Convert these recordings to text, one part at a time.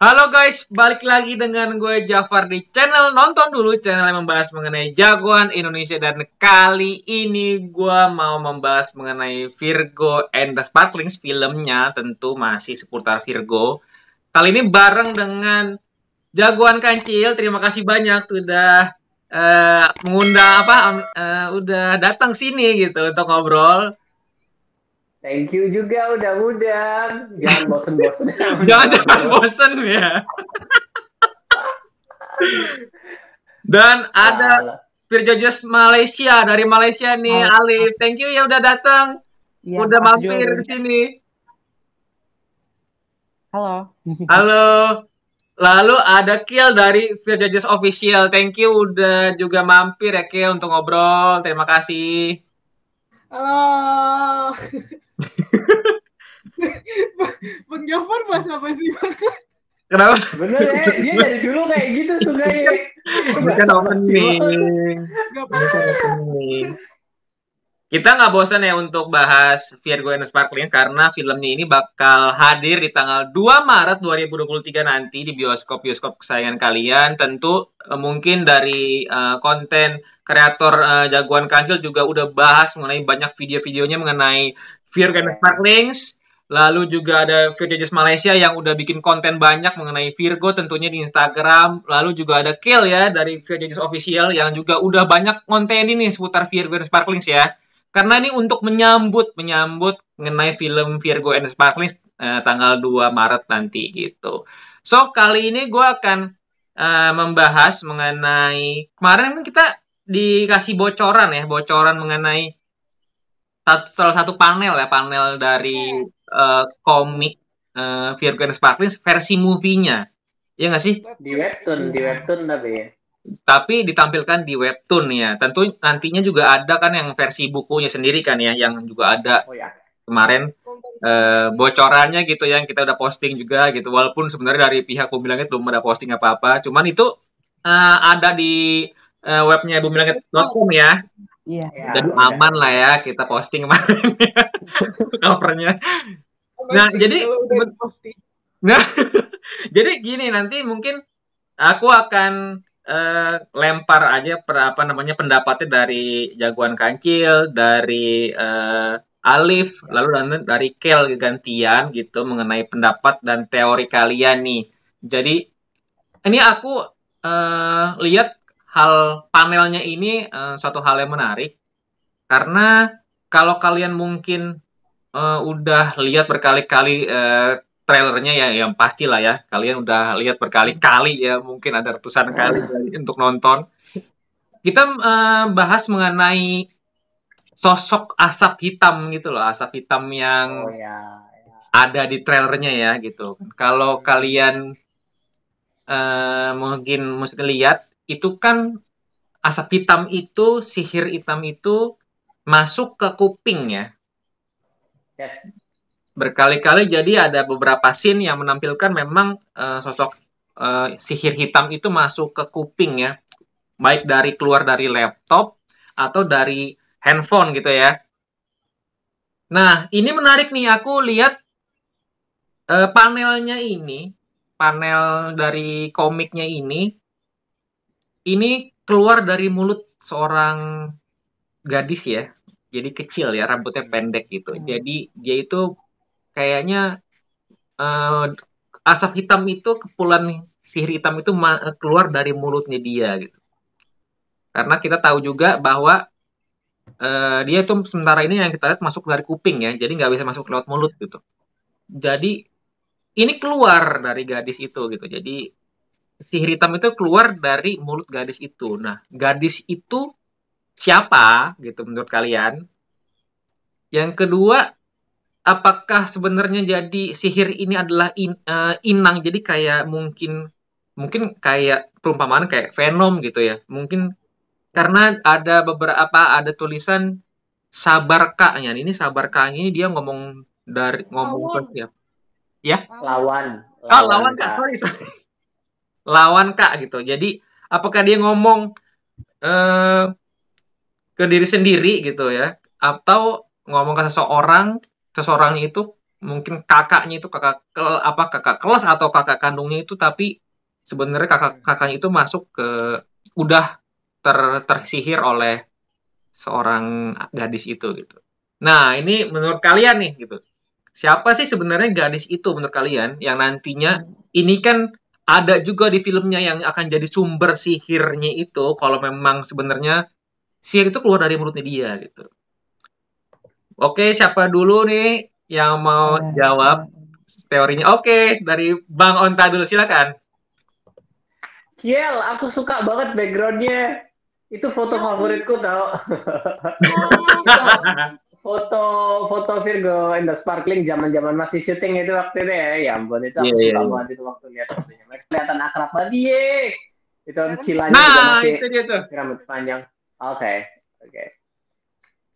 Halo guys, balik lagi dengan gue Jafar di channel Nonton Dulu, channel yang membahas mengenai jagoan Indonesia. Dan kali ini gue mau membahas mengenai Virgo and the Sparklings, filmnya tentu masih seputar Virgo. Kali ini bareng dengan jagoan Kancil. Terima kasih banyak sudah mengundang udah datang sini gitu untuk ngobrol. Thank you juga udah undang. Jangan bosen-bosen undang Jangan-jangan aku. bosen ya. Dan ada Alah. Virjojers Malaysia, dari Malaysia nih, Halo, Alif. Thank you ya udah datang, iya udah makasih juga mampir udah di sini. halo. Halo. Lalu ada Kiel dari Virjojers Official. Thank you udah juga mampir ya Kiel untuk ngobrol. Terima kasih. Halo, Bang Jafar bahas apa sih Bang? Kenapa? Bener ya, dia dari dulu kayak gitu sungainya. Ini kan opening. Gak Ini kan apa-apa. opening. Kita nggak bosan ya untuk bahas Virgo and the Sparkling karena filmnya ini bakal hadir di tanggal 2 Maret 2023 nanti di bioskop-bioskop kesayangan kalian. Tentu mungkin dari konten kreator Jagoan Kancil juga udah bahas mengenai banyak video-videonya mengenai Virgo and the Sparklings. Lalu juga ada Virgo Malaysia yang udah bikin konten banyak mengenai Virgo tentunya di Instagram. Lalu juga ada Kill ya dari Virgo Official yang juga udah banyak konten ini seputar Virgo and the Sparklings ya. Karena ini untuk menyambut mengenai film Virgo and the Sparklings tanggal 2 Maret nanti gitu. So, kali ini gue akan membahas mengenai kemarin kan kita dikasih bocoran mengenai salah satu panel dari komik Virgo and the Sparklings versi movie-nya. Iya nggak sih? Di webtoon tapi ya. Tapi ditampilkan di webtoon ya. Tentu nantinya juga ada kan yang versi bukunya sendiri kan ya, yang juga ada Oh ya. kemarin bocorannya gitu yang kita udah posting juga gitu. Walaupun sebenarnya dari pihak Bumi Langit belum ada posting apa-apa, cuman itu ada di webnya bumilangit.com ya. Iya. Ya, Jadi udah. aman lah ya kita posting kemarin ya, covernya. Nah, jadi kalau udah posting. nah, jadi gini nanti mungkin aku akan lempar aja pendapatnya dari Jagoan Kancil, dari Alif, lalu dari Kel gantian gitu mengenai pendapat dan teori kalian nih. Jadi ini aku lihat hal panelnya ini suatu hal yang menarik karena kalau kalian mungkin udah lihat berkali-kali trailernya ya yang pastilah ya kalian udah lihat berkali-kali ya mungkin ada ratusan kali untuk nonton. Kita bahas mengenai sosok asap hitam gitu loh, asap hitam yang Oh ya. ada di trailernya ya gitu. Kalau kalian mungkin mesti lihat itu kan asap hitam itu, sihir hitam itu masuk ke kuping ya. Yes. Berkali-kali jadi ada beberapa scene yang menampilkan memang sosok sihir hitam itu masuk ke kuping ya. Baik dari keluar dari laptop atau dari handphone gitu ya. Nah, ini menarik nih aku lihat panelnya ini, panel dari komiknya ini keluar dari mulut seorang gadis ya. Jadi kecil ya, rambutnya pendek gitu. Jadi dia itu kayaknya asap hitam itu kepulan sihir hitam itu keluar dari mulutnya dia gitu. Karena kita tahu juga bahwa dia itu sementara ini yang kita lihat masuk dari kuping ya, jadi nggak bisa masuk lewat mulut gitu. Jadi ini keluar dari gadis itu gitu. Jadi sihir hitam itu keluar dari mulut gadis itu. Nah, gadis itu siapa gitu menurut kalian? Yang kedua, apakah sebenarnya jadi sihir ini adalah inang jadi kayak mungkin kayak perumpamaan kayak Venom gitu ya mungkin karena ada tulisan sabar kaknya ini sabar kaknya ini dia ngomong ke Lawan. siapa ya Lawan. lawan kak sorry lawan kak gitu jadi apakah dia ngomong eh, ke diri sendiri gitu ya atau ngomong ke seseorang itu mungkin kakaknya itu kakak kelas atau kakak kandungnya itu, tapi sebenarnya kakaknya itu masuk ke udah tersihir oleh seorang gadis itu gitu. Nah, ini menurut kalian nih gitu. Siapa sih sebenarnya gadis itu menurut kalian yang nantinya ini kan ada juga di filmnya yang akan jadi sumber sihirnya itu kalau memang sebenarnya sihir itu keluar dari mulutnya dia gitu. Oke, siapa dulu nih yang mau jawab teorinya? Oke, dari Bang Onta dulu silakan. Kiel, aku suka banget backgroundnya. Itu foto Yoi. favoritku tau. Oh, foto foto Virgo and the Sparkling zaman-zaman masih syuting itu waktu itu ya. Ya ampun, itu Iya, aku iya, suka iya. banget itu waktu lihat fotonya. Mereka kelihatan akrab banget. Ye. Itu kelihatan Cilanya juga Nah, masih itu dia tuh. rambut panjang. Oke. Oke.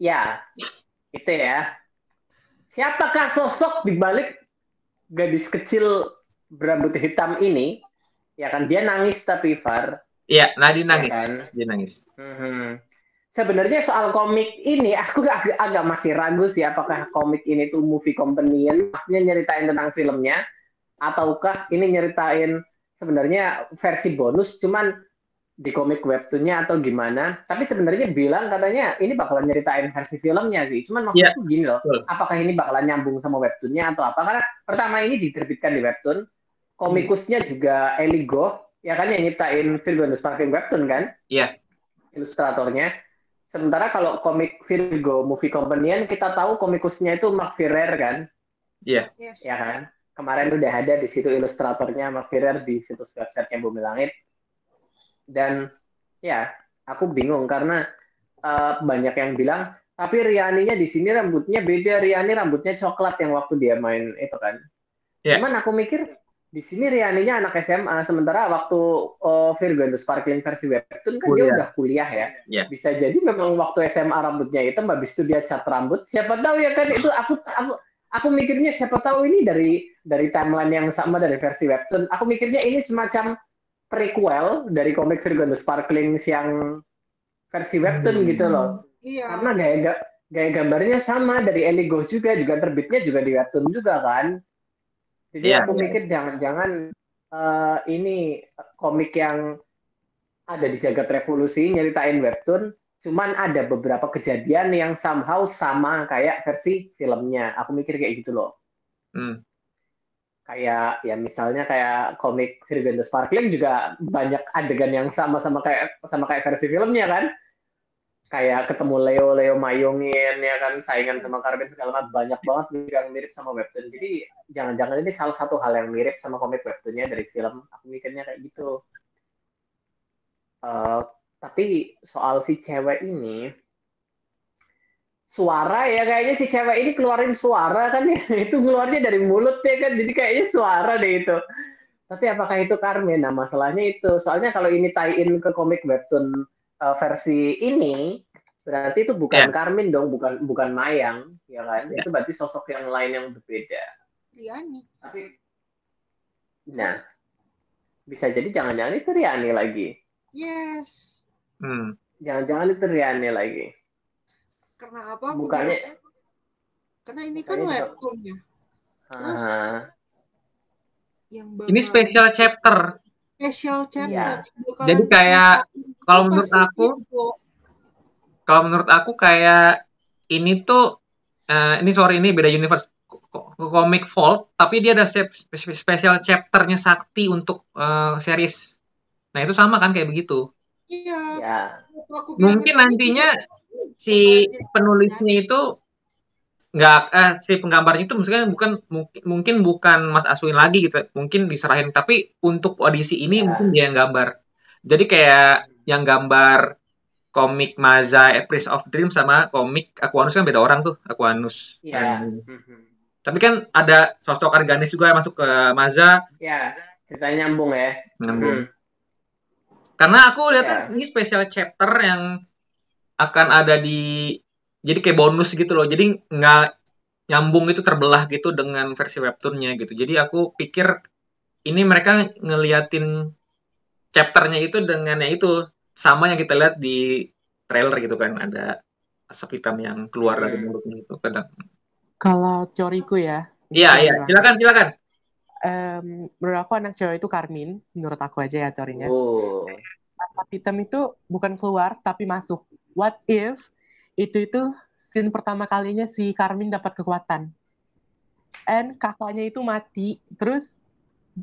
Ya, itu ya. Siapakah sosok di balik gadis kecil berambut hitam ini? Ya kan dia nangis tapi Far, Iya, Nadine ya nangis. kan. Dia nangis. Sebenarnya soal komik ini aku agak masih ragu sih apakah komik ini tuh movie companion, maksudnya nyeritain tentang filmnya, ataukah ini nyeritain sebenarnya versi bonus cuman di komik webtoonnya atau gimana. Tapi sebenarnya bilang katanya ini bakalan nyeritain versi filmnya sih. Cuman Iya, maksudku gini loh, betul. apakah ini bakalan nyambung sama webtoonnya atau apa? Karena pertama ini diterbitkan di webtoon, komikusnya juga Eli Goh, ya kan yang nyiptain Virgo and the Sparkling webtoon kan, Iya, ilustratornya. Sementara kalau komik Virgo Movie Companion kita tahu komikusnya itu Mark Ferrer kan, iya. yes. ya kan. Kemarin udah ada di situ ilustratornya Mark Ferrer di situs websitenya Bumi Langit. Dan ya, aku bingung karena banyak yang bilang, tapi Rianinya di sini rambutnya beda. Riani rambutnya coklat yang waktu dia main itu kan. Iya. Cuman aku mikir di sini Rianinya anak SMA, sementara waktu Virgo and the Sparkling versi webtoon kan dia Kuliah. udah kuliah ya. Iya. Bisa jadi memang waktu SMA rambutnya hitam, habis itu dia cat rambut. Siapa tahu ya kan itu aku mikirnya siapa tahu ini dari timeline yang sama dari versi webtoon. Aku mikirnya ini semacam prequel dari komik Virgo and the Sparkling yang versi webtoon gitu loh. Iya. Karena gaya gambarnya sama dari Eli Goh juga terbitnya juga di webtoon juga kan. Jadi Iya, aku iya. mikir jangan-jangan ini komik yang ada di Jagat Revolusi nyeritain webtoon, cuman ada beberapa kejadian yang somehow sama kayak versi filmnya. Aku mikir kayak gitu loh. Hmm. Kayak ya misalnya kayak komik Virgo and the Sparkling juga banyak adegan yang sama kayak versi filmnya kan. Kayak ketemu Leo mayungin ya kan, saingan sama Carbon segala macam, banyak banget yang mirip sama webtoon. Jadi jangan-jangan ini salah satu hal yang mirip sama komik webtoonnya dari film. Aku mikirnya kayak gitu. Tapi soal si cewek ini, suara ya kayaknya si cewek ini keluarin suara kan ya. Itu keluarnya dari mulut ya kan, jadi kayaknya suara deh itu. Tapi apakah itu Carmen? Nah masalahnya itu, soalnya kalau ini tie-in ke komik webtoon versi ini, berarti itu bukan Iya. Carmen dong, bukan Mayang, ya kan? Iya. Itu berarti sosok yang lain yang berbeda. Riani. Tapi, nah, bisa jadi jangan-jangan itu Riani lagi. Yes. Jangan-jangan itu Riani lagi. Karena apa? Bukannya? Karena ini kan webtoon ya. Terus yang ini special chapter. Special chapter. Iya. Jadi kayak kalau menurut aku kayak ini tuh ini beda universe, Comic Vault, tapi dia ada special chapternya Sakti untuk series. Nah itu sama kan kayak begitu. Iya. Ya. Mungkin nantinya si penulisnya itu si penggambarnya itu maksudnya mungkin bukan Mas Aswin lagi gitu, mungkin diserahin, tapi untuk audisi ini mungkin dia yang gambar. Jadi kayak yang gambar komik Maza Prince of Dream sama komik Aquanus kan beda orang tuh, Aquanus. Iya. Tapi kan ada sosok Arganis juga yang masuk ke Maza. Ya, ceritanya nyambung ya. Nyambung. Karena aku lihat ini special chapter yang akan ada jadi kayak bonus gitu loh. Jadi nggak nyambung, itu terbelah gitu dengan versi webtoonnya gitu. Jadi aku pikir ini mereka ngeliatin chapternya itu dengan itu sama yang kita lihat di trailer gitu kan, ada asap hitam yang keluar dari mulutnya itu kadang. Kalau teoriku ya, Iya, iya. Silakan. Menurut aku anak cewek itu Carmine, menurut aku aja ya teorinya. Oh. Asap hitam itu bukan keluar tapi masuk. What if itu scene pertama kalinya si Carmine dapat kekuatan, and kakaknya itu mati, terus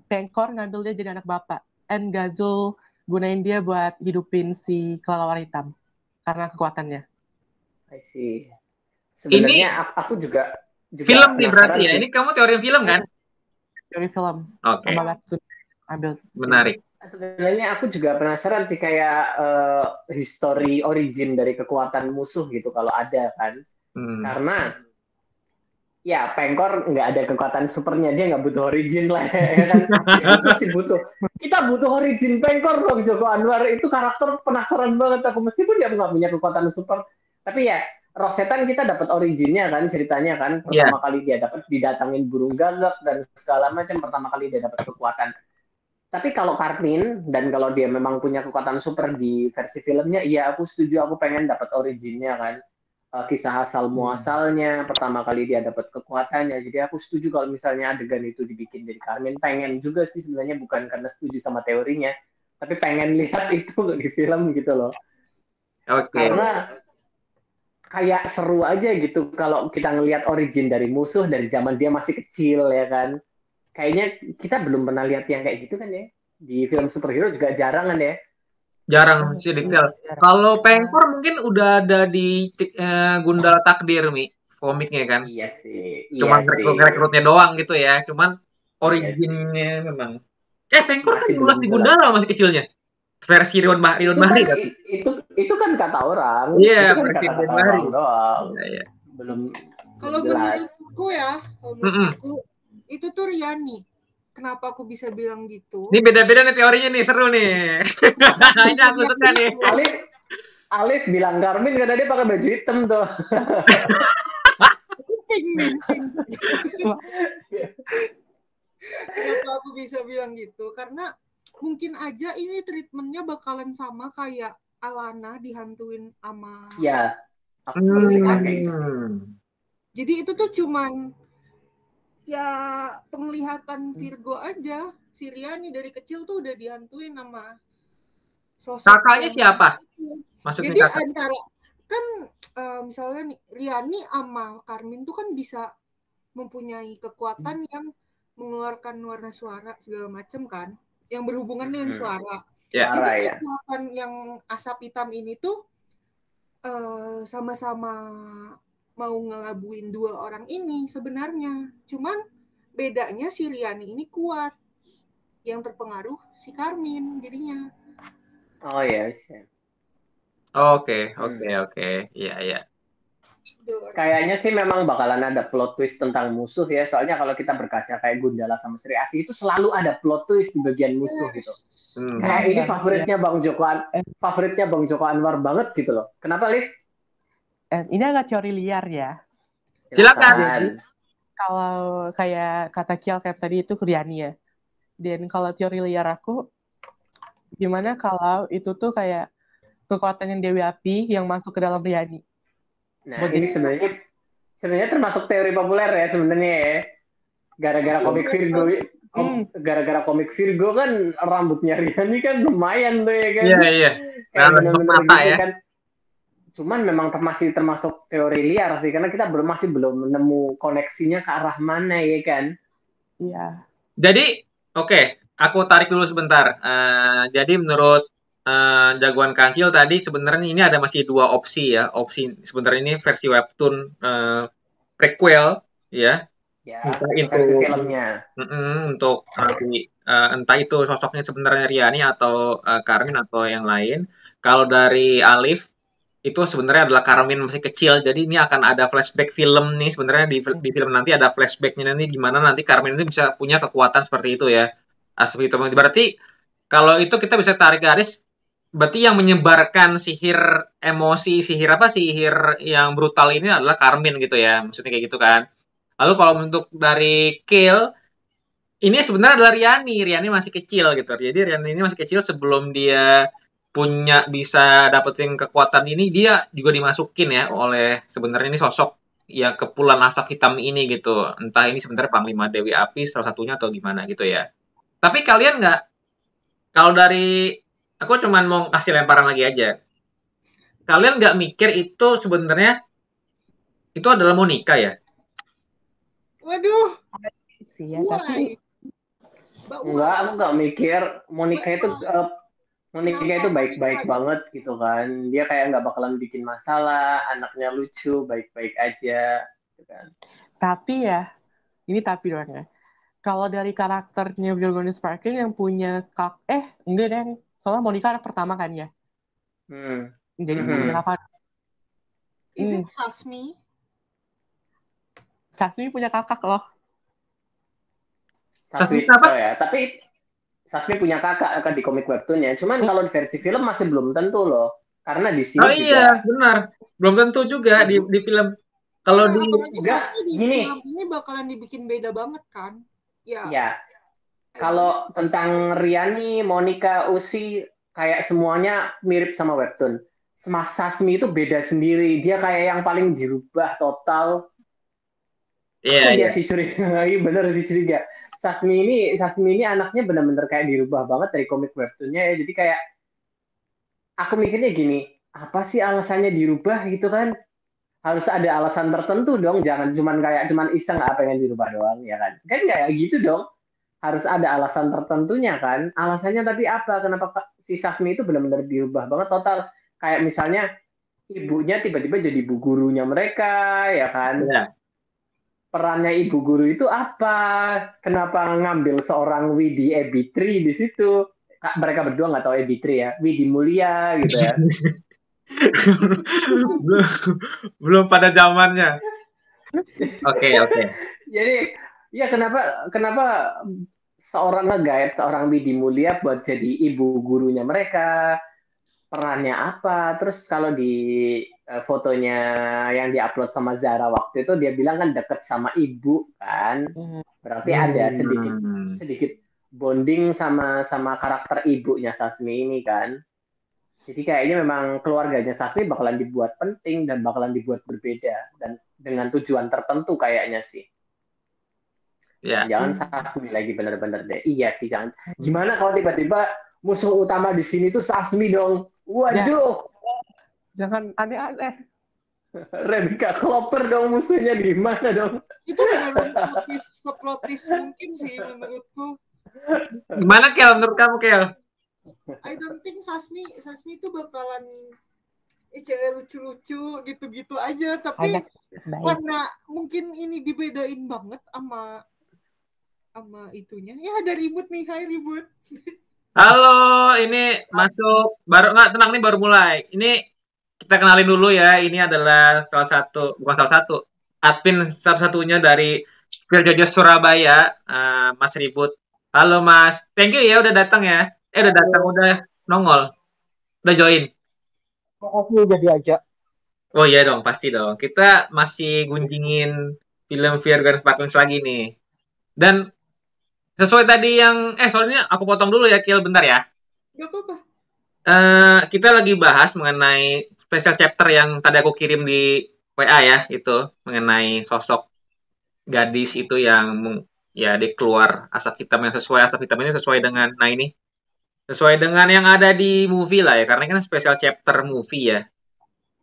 Pengkor ngambil dia jadi anak bapak, and Gazul gunain dia buat hidupin si kelelawar hitam karena kekuatannya. I see. Sebenarnya aku juga film nih berarti ya. sih. Ini kamu teori film kan? Teori film. Oke. Ambil. Menarik. Sebenarnya aku juga penasaran sih kayak history origin dari kekuatan musuh gitu kalau ada kan. Karena ya Pengkor nggak ada kekuatan supernya, dia nggak butuh origin lah ya kan. Kita butuh origin Pengkor dong. Joko Anwar itu karakter penasaran banget aku, meskipun dia nggak punya kekuatan super, tapi ya Rosetan kita dapat originnya kan, ceritanya kan pertama kali dia dapat didatangin burung gagak dan segala macam, pertama kali dia dapat kekuatan. Tapi kalau Carmine dan kalau dia memang punya kekuatan super di versi filmnya, iya aku setuju, aku pengen dapat originnya kan, kisah asal muasalnya, pertama kali dia dapat kekuatannya. Jadi aku setuju kalau misalnya adegan itu dibikin dari Carmine. Pengen juga sih sebenarnya, bukan karena setuju sama teorinya, tapi pengen lihat itu di film gitu loh. Karena kayak seru aja gitu kalau kita ngelihat origin dari musuh dari zaman dia masih kecil ya kan. Kayaknya kita belum pernah lihat yang kayak gitu kan ya. Di film superhero juga jarang kan ya. Jarang sih detail. Kalau Pengkor mungkin udah ada di Gundala Takdir komiknya kan. Iya sih. Cuman rekrutnya doang gitu ya. Cuman originnya memang. Pengkor kan jelas di Gundala masih kecilnya. Versi Rion Bahri kan, itu kan kata orang. Iya, itu kan kata orang doang. Iya. Belum. Kalau menurutku ya, aku itu tuh Riani. Kenapa aku bisa bilang gitu? Ini beda-beda nih teorinya nih, seru nih. Ini aku suka nih. Alif bilang Carmine karena dia pakai baju hitam tuh. Kenapa aku bisa bilang gitu? Karena mungkin aja ini treatmentnya bakalan sama kayak Alana dihantuin sama. Iya. Jadi itu tuh cuman ya penglihatan Virgo aja. Si Riani dari kecil tuh udah dihantuin sama sosok. Kakaknya siapa? Maksudnya jadi antara kan misalnya nih Riani sama Carmine tuh kan bisa mempunyai kekuatan yang mengeluarkan warna suara segala macam kan, yang berhubungan dengan suara. Jadi kekuatan yang asap hitam ini tuh sama-sama mau ngelabuin dua orang ini sebenarnya. Cuman bedanya si Riani ini kuat, yang terpengaruh si Carmine jadinya. Oh ya. Oke. Iya. Kayaknya sih memang bakalan ada plot twist tentang musuh ya. Soalnya kalau kita berkaca kayak Gundala sama Sri Asih itu selalu ada plot twist di bagian musuh gitu. Kayak ini favoritnya Bang Joko Anwar banget gitu loh. Kenapa, Liv? Ini agak teori liar ya. Silakan. Jadi kalau kayak kata Kiel kayak tadi itu Riani ya. Dan kalau teori liar aku, gimana kalau itu tuh kayak kekuatan yang Dewi Api yang masuk ke dalam Riani. Nah, ini sebenarnya termasuk teori populer ya sebenarnya ya. Gara-gara komik Virgo kan rambutnya Riani kan lumayan tuh ya kan. Iya. Benar-benar mata ya. Kan. Cuman memang masih termasuk teori liar sih karena kita masih belum menemu koneksinya ke arah mana ya kan. Iya. Jadi, aku tarik dulu sebentar. Jadi menurut jagoan kancil tadi sebenarnya ini ada masih dua opsi ya. Opsi sebenarnya ini versi webtoon prequel ya. Entah itu versi filmnya. Untuk entah itu sosoknya sebenarnya Riani atau Carmine atau yang lain. Kalau dari Alif itu sebenarnya adalah Carmine masih kecil. Jadi ini akan ada flashback film nih sebenarnya di film nanti ada flashbacknya nanti gimana nanti Carmine ini bisa punya kekuatan seperti itu ya. Asli itu berarti kalau itu kita bisa tarik garis. Berarti yang menyebarkan sihir emosi, sihir yang brutal ini adalah Carmine gitu ya. Maksudnya kayak gitu kan. Lalu kalau untuk dari Kill, ini sebenarnya adalah Riani. Riani masih kecil gitu. Jadi Riani ini masih kecil sebelum dia bisa dapetin kekuatan ini, dia juga dimasukin ya oleh sebenarnya ini sosok ya kepulan asap hitam ini gitu. Entah ini sebenarnya Panglima Dewi Api salah satunya atau gimana gitu ya. Tapi kalian nggak, kalau dari, aku cuman mau kasih lemparan lagi aja. Kalian nggak mikir itu sebenarnya itu adalah Monica ya? Waduh, Sih ya, tapi why? Enggak, aku nggak mikir Monica itu Kenapa baik-baik Monica? banget gitu kan. Dia kayak nggak bakalan bikin masalah, anaknya lucu, baik-baik aja, gitu kan. tapi ya, ini tapi doang ya. Kalau dari karakternya Virgonis Sparkling yang punya enggak deh, soalnya Monica anak pertama kan ya. Hmm. Jadi punya Mhm. kakak. Is Hmm, it Sasmi? Sasmi punya kakak loh. Sasmi Sasmi apa? ya, tapi Sasmi punya kakak kan di komik webtoonnya. Cuman kalau di versi film masih belum tentu loh. Karena di Oh sini iya, juga benar. Belum tentu juga di ibu film. Kalau Ya, di apalagi enggak Sasmi di gini, film ini bakalan dibikin beda banget kan? Ya, ya I don't kalau tentang Riani, Monica, Usi kayak semuanya mirip sama webtoon. Mas Sasmi itu beda sendiri. Dia kayak yang paling dirubah total. iya Aku iya iya. sih curiga, iya bener sih curiga. Sasmi ini anaknya benar-benar kayak dirubah banget dari komik webtoonnya ya. Jadi kayak aku mikirnya gini, apa sih alasannya dirubah gitu kan? Harus ada alasan tertentu dong, jangan cuman iseng pengen dirubah doang ya kan? Kan kayak gitu dong. Harus ada alasan tertentunya kan? Alasannya tapi apa? Kenapa si Sasmi itu benar-benar dirubah banget total? Kayak misalnya ibunya tiba-tiba jadi ibu gurunya mereka ya kan? Iya. Perannya ibu guru itu apa? Kenapa ngambil seorang Widi Ebitri di situ? Mereka berdua nggak tahu Ebitri ya, Widi Mulia gitu ya. belum belum pada zamannya. Oke, oke. Jadi ya kenapa kenapa seorang nge-guide seorang Widi Mulia buat jadi ibu gurunya mereka? Perannya apa? Terus kalau di fotonya yang diupload sama Zara waktu itu dia bilang kan deket sama ibu kan. Hmm, Berarti ada sedikit Hmm. sedikit bonding sama sama karakter ibunya Sasmi ini kan. Jadi kayaknya memang keluarganya Sasmi bakalan dibuat penting dan bakalan dibuat berbeda dan dengan tujuan tertentu kayaknya sih. Ya. Jangan Sasmi lagi bener-bener deh. Iya sih jangan. Gimana kalau tiba-tiba musuh utama di sini tuh Sasmi dong? ya, Waduh, jangan aneh-aneh. Rebecca Clover dong musuhnya di mana dong? itu beneran seplotis mungkin sih menurutku. Gimana Kel menurut kamu Kel? I don't think Sasmi itu bakalan cewek lucu-lucu gitu-gitu aja, tapi Anak baik. karena mungkin ini dibedain banget sama itunya. Ya ada ribut nih, hai ribut. Halo, ini masuk baru nggak tenang nih baru mulai. Ini kita kenalin dulu ya. Ini adalah salah satu bukan salah satu admin satu-satunya dari Firjajah Surabaya, Mas Ribut. Halo Mas, thank you ya udah datang ya. Udah datang, udah nongol, udah join. Makasih udah diajak. Oh iya dong, pasti dong. Kita masih gunjingin film Fear Gun Sparklings lagi nih. Dan sesuai tadi yang, soalnya aku potong dulu ya, Kiel, bentar ya. Gak apa-apa. Kita lagi bahas mengenai special chapter yang tadi aku kirim di WA ya, itu mengenai sosok gadis itu yang ya dia keluar asap hitam yang sesuai asap hitam ini sesuai dengan ini sesuai dengan yang ada di movie lah ya karena ini kan special chapter movie ya.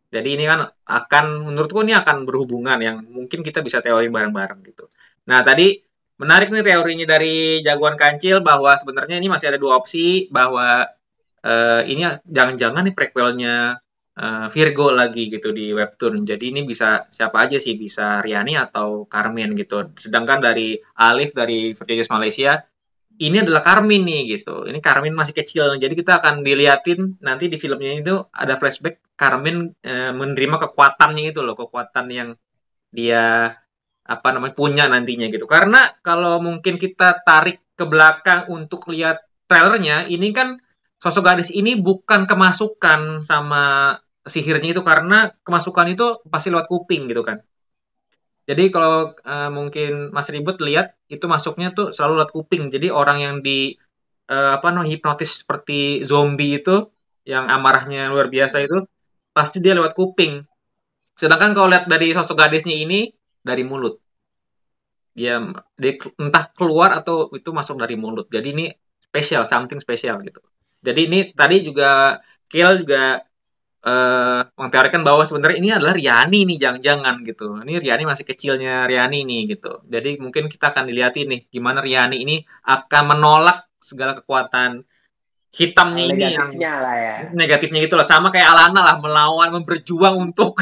Jadi ini kan menurutku ini akan berhubungan yang mungkin kita bisa teori bareng-bareng gitu. Nah, tadi menarik nih teorinya dari Jagoan Kancil bahwa sebenarnya ini masih ada dua opsi bahwa ini jangan-jangan nih prequelnya Virgo lagi gitu di webtoon. Jadi ini bisa siapa aja sih, bisa Riani atau Carmen gitu. Sedangkan dari Alif dari Vertiges Malaysia ini adalah Carmen nih gitu. Ini Carmen masih kecil. Jadi kita akan diliatin nanti di filmnya itu ada flashback Carmen menerima kekuatannya itu loh, kekuatan yang dia apa namanya punya nantinya gitu. Karena kalau mungkin kita tarik ke belakang untuk lihat trailernya, ini kan sosok gadis ini bukan kemasukan sama sihirnya itu karena kemasukan itu pasti lewat kuping gitu kan. Jadi kalau mungkin Mas Ribut lihat itu masuknya tuh selalu lewat kuping. Jadi orang yang di apa namanya hipnotis seperti zombie itu yang amarahnya luar biasa itu pasti dia lewat kuping. Sedangkan kalau lihat dari sosok gadisnya ini dari mulut. Dia entah keluar atau itu masuk dari mulut. Jadi ini spesial, something spesial gitu. Jadi ini tadi juga Kiel juga mengteorikan bahwa sebenarnya ini adalah Riani nih, jangan-jangan gitu. Ini Riani masih kecilnya Riani nih gitu. Jadi mungkin kita akan dilihatin nih gimana Riani ini akan menolak segala kekuatan hitamnya ini yang negatifnya lah ya. negatifnya gitu loh, sama kayak Alana lah, melawan, berjuang untuk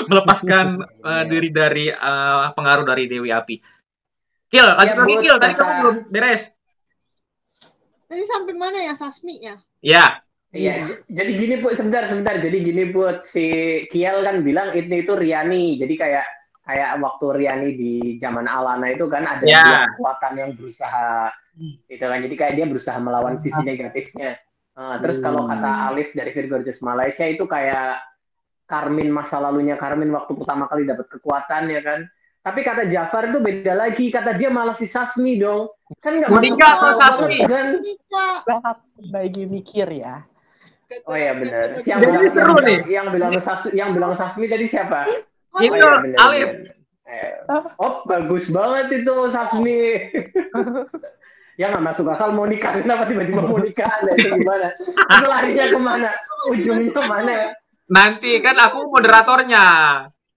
melepaskan diri dari pengaruh dari Dewi Api. Kil, lanjut lagi Kil, tadi kamu belum beres. Tadi sampai mana ya, Sasmi ya? Ya. Iya, jadi gini Bu, sebentar. Jadi gini Bu, si Kiel kan bilang itu Riani. Jadi kayak waktu Riani di zaman Alana itu kan ada dua kekuatan yang berusaha itu kan. Jadi kayak dia berusaha melawan sisi negatifnya. Terus kalau kata Alif dari Virgorges Malaysia itu kayak Karmin, masa lalunya Karmin waktu pertama kali dapat kekuatan ya kan. Tapi kata Jafar itu beda lagi, kata dia malah si Sasmi dong. Kan nggak masuk akal Sasmi kan? Bagi mikir ya. Oh ya benar. Yang bilang Sasmi tadi siapa? Itu Alif. Oh bagus banget itu Sasmi. Ya nggak masuk akal, mau nikah, kenapa tiba-tiba mau nikah? Itu gimana? Itu larinya kemana? Ujungnya kemana? Nanti kan aku moderatornya.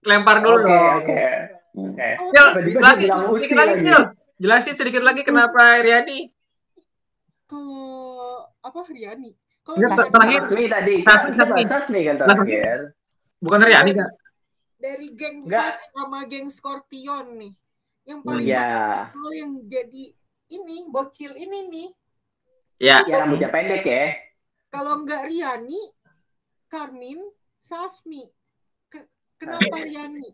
Lempar dulu. Oke. Jelasin sedikit lagi kenapa Riani. Kalau apa Riani? Sasmi tadi. Sasmi kan terakhir. Bukan Riani kan? Dari geng Fox sama geng Scorpion nih. Yang paling kalau yang jadi ini bocil ini nih. Ya, rambutnya pendek ya. Kalau nggak Riani, Karmin, Sasmi. Kenapa Riani?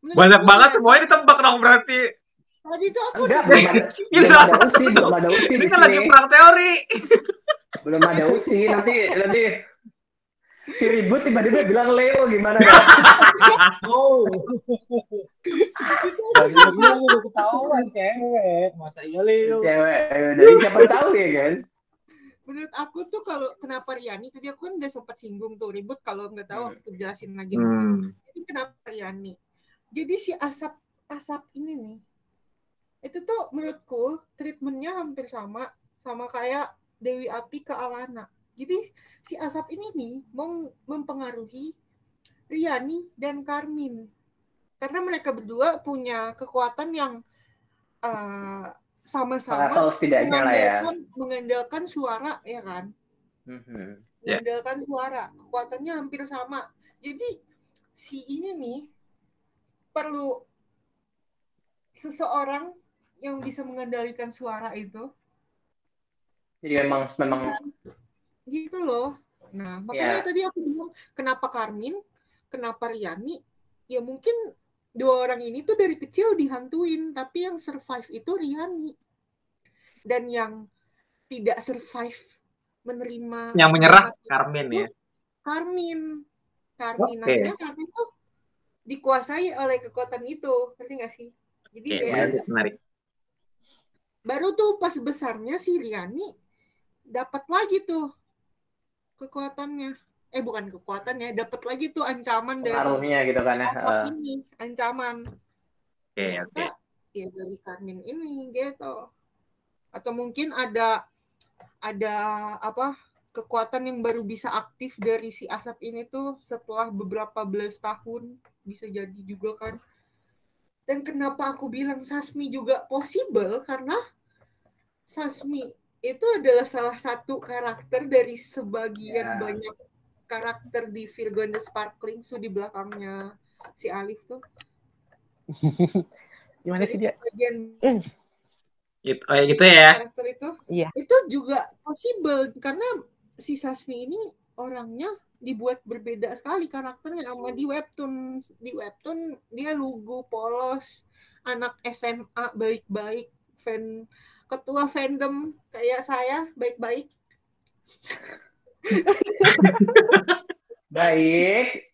Banyak banget semuanya ditebak dong berarti. Tadi itu aku belum ada usi. Ini kan lagi perang teori. Belum ada usi, nanti si ribut tiba-tiba bilang Leo gimana ya? Dari udah ketahuan cewek, masa iya Leo? Cewek, dari siapa tahu ya kan? Menurut aku tuh kalau kenapa Riani tadi aku kan udah sempat singgung tuh ribut, kalau nggak tahu aku jelasin lagi. Jadi kenapa Riani? Jadi si asap ini nih, itu tuh menurutku treatmentnya hampir sama kayak Dewi Api ke Alana. Jadi si asap ini nih mau mempengaruhi Riani dan Karmin karena mereka berdua punya kekuatan yang sama-sama mengandalkan suara ya kan. Mengandalkan suara, kekuatannya hampir sama. Jadi si ini nih perlu seseorang yang bisa mengendalikan suara itu. Jadi memang gitu loh. Nah, makanya tadi aku bilang kenapa Karmin, kenapa Riani? Ya mungkin dua orang ini tuh dari kecil dihantuin, tapi yang survive itu Riani. Dan yang tidak survive menerima yang menyerah Karmin ya. Karmin akhirnya Karmin tuh dikuasai oleh kekuatan itu, ngerti nggak sih? Jadi menarik. Baru tuh pas besarnya si Riani dapat lagi tuh kekuatannya. Bukan kekuatannya, dapat lagi tuh ancaman dari pengaruhnya gitu kan ya. Ini ancaman. Oke. Ya dari Karmin ini gitu. Atau mungkin ada apa kekuatan yang baru bisa aktif dari si asap ini tuh setelah beberapa belas tahun, bisa jadi juga kan. Dan kenapa aku bilang Sasmi juga possible, karena Sasmi itu adalah salah satu karakter dari sebagian banyak karakter di Virgo and the Sparkling di belakangnya si Alif tuh. Gimana sih dia? Gitu ya. Karakter itu. Iya. Itu juga possible karena si Sasmi ini orangnya dibuat berbeda sekali karakternya sama di webtoon. Di webtoon dia lugu, polos, anak SMA baik-baik, ketua fandom kayak saya baik-baik. Baik.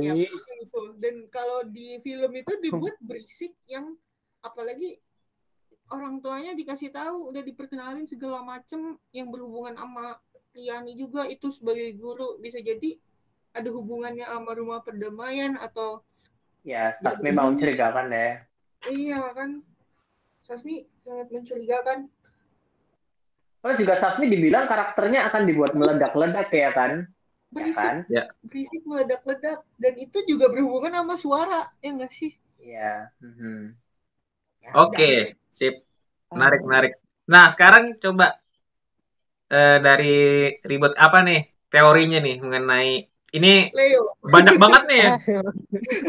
Ya, gitu. Dan kalau di film itu dibuat berisik yang apalagi orang tuanya dikasih tahu udah diperkenalin segala macem yang berhubungan sama Riani juga itu sebagai guru, bisa jadi ada hubungannya sama rumah perdamaian atau Ya, dia Sasmi memang berbunyi. mencurigakan ya. Iya kan, Sasmi sangat mencurigakan. Terus juga Sasmi dibilang karakternya akan dibuat meledak-ledak ya kan? Ya Berisik, kan? Ya. berisik meledak-ledak, dan itu juga berhubungan sama suara, ya nggak sih? Iya. Ya, Oke, udah. sip. Menarik. Nah, sekarang coba dari ribut apa nih teorinya nih mengenai ini Leo. banyak banget nih,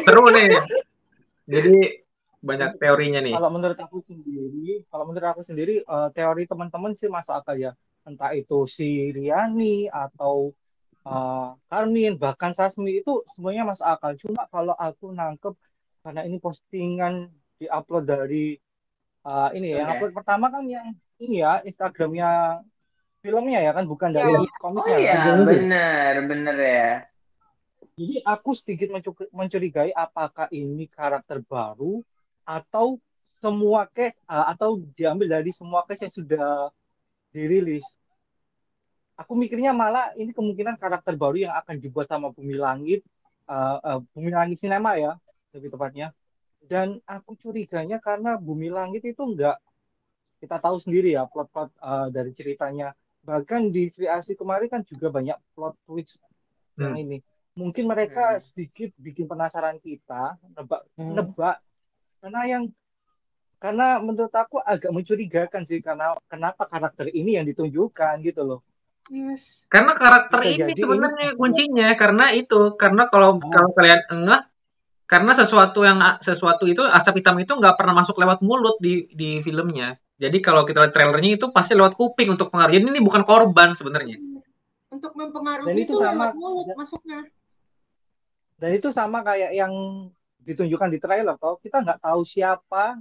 seru nih. Jadi banyak teorinya nih. Kalau menurut aku sendiri, teori teman-teman sih masuk akal ya. Entah itu si Riani atau Karmin, bahkan Sasmi itu semuanya masuk akal. Cuma kalau aku nangkep, karena ini postingan diupload dari ini ya, yang Oke. upload pertama kan yang ini ya, Instagramnya filmnya ya kan, bukan Ya. dari Oh komiknya iya, kan. bener ya. Jadi aku sedikit mencurigai apakah ini karakter baru atau semua case atau diambil dari semua case yang sudah dirilis. Aku mikirnya malah ini kemungkinan karakter baru yang akan dibuat sama Bumi Langit Sinema ya, lebih tepatnya. Dan aku curiganya karena Bumi Langit itu enggak, kita tahu sendiri ya plot-plot dari ceritanya. Bahkan di Sri Asih kemarin kan juga banyak plot twist yang ini. Mungkin mereka sedikit bikin penasaran kita, nebak, karena menurut aku agak mencurigakan sih, karena kenapa karakter ini yang ditunjukkan gitu loh. Yes. Karena karakter Bisa ini jadi sebenarnya ini kuncinya karena kalau kalian enggak, karena sesuatu itu asap hitam itu nggak pernah masuk lewat mulut di filmnya. Jadi kalau kita lihat trailernya itu pasti lewat kuping untuk pengaruh. Jadi ini bukan korban sebenarnya. Untuk Dan mempengaruhi itu itu sama lewat mulut masuknya. dan itu sama kayak yang ditunjukkan di trailer toh, kita nggak tahu siapa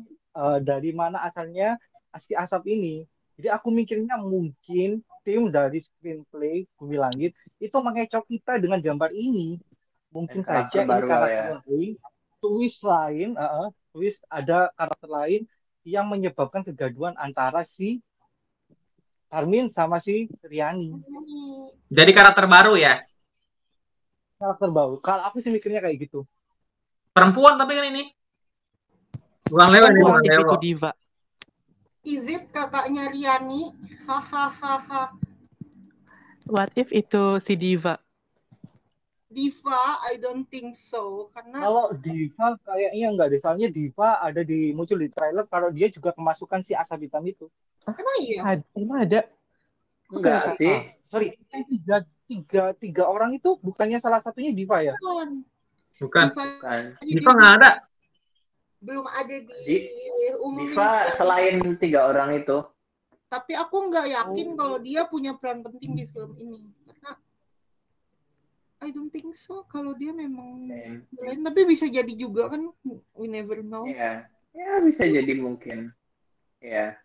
dari mana asalnya si asap ini. Jadi aku mikirnya mungkin tim dari screenplay Bumi Langit itu mengecoh kita dengan gambar ini. Mungkin Dan karakter saja ini baru lah karakter ya. lain, twist ada karakter lain yang menyebabkan kegaduhan antara si Karmin sama si Riani. Jadi karakter baru ya. Karakter baru. Kalau aku sih mikirnya kayak gitu. Perempuan tapi kan ini. Bukan Leo ini, bukan What if Leo. itu diva? Is it kakaknya Riani? Hahaha. What if itu si diva? Diva, I don't think so. Karena Kalau Diva kayaknya enggak deh. Soalnya Diva muncul di trailer kalau dia juga kemasukan si asap hitam itu. emang iya. Emang ada? Kok Enggak kayak- sih. Sorry, tiga orang itu bukannya salah satunya Diva ya? Bukan. Diva nggak ada. belum ada di umumin Diva selain 3 orang itu. Tapi aku nggak yakin kalau dia punya peran penting di film ini. Karena I don't think so kalau dia memang lain. Tapi bisa jadi juga kan, we never know. Iya. Ya bisa jadi mungkin. Ya.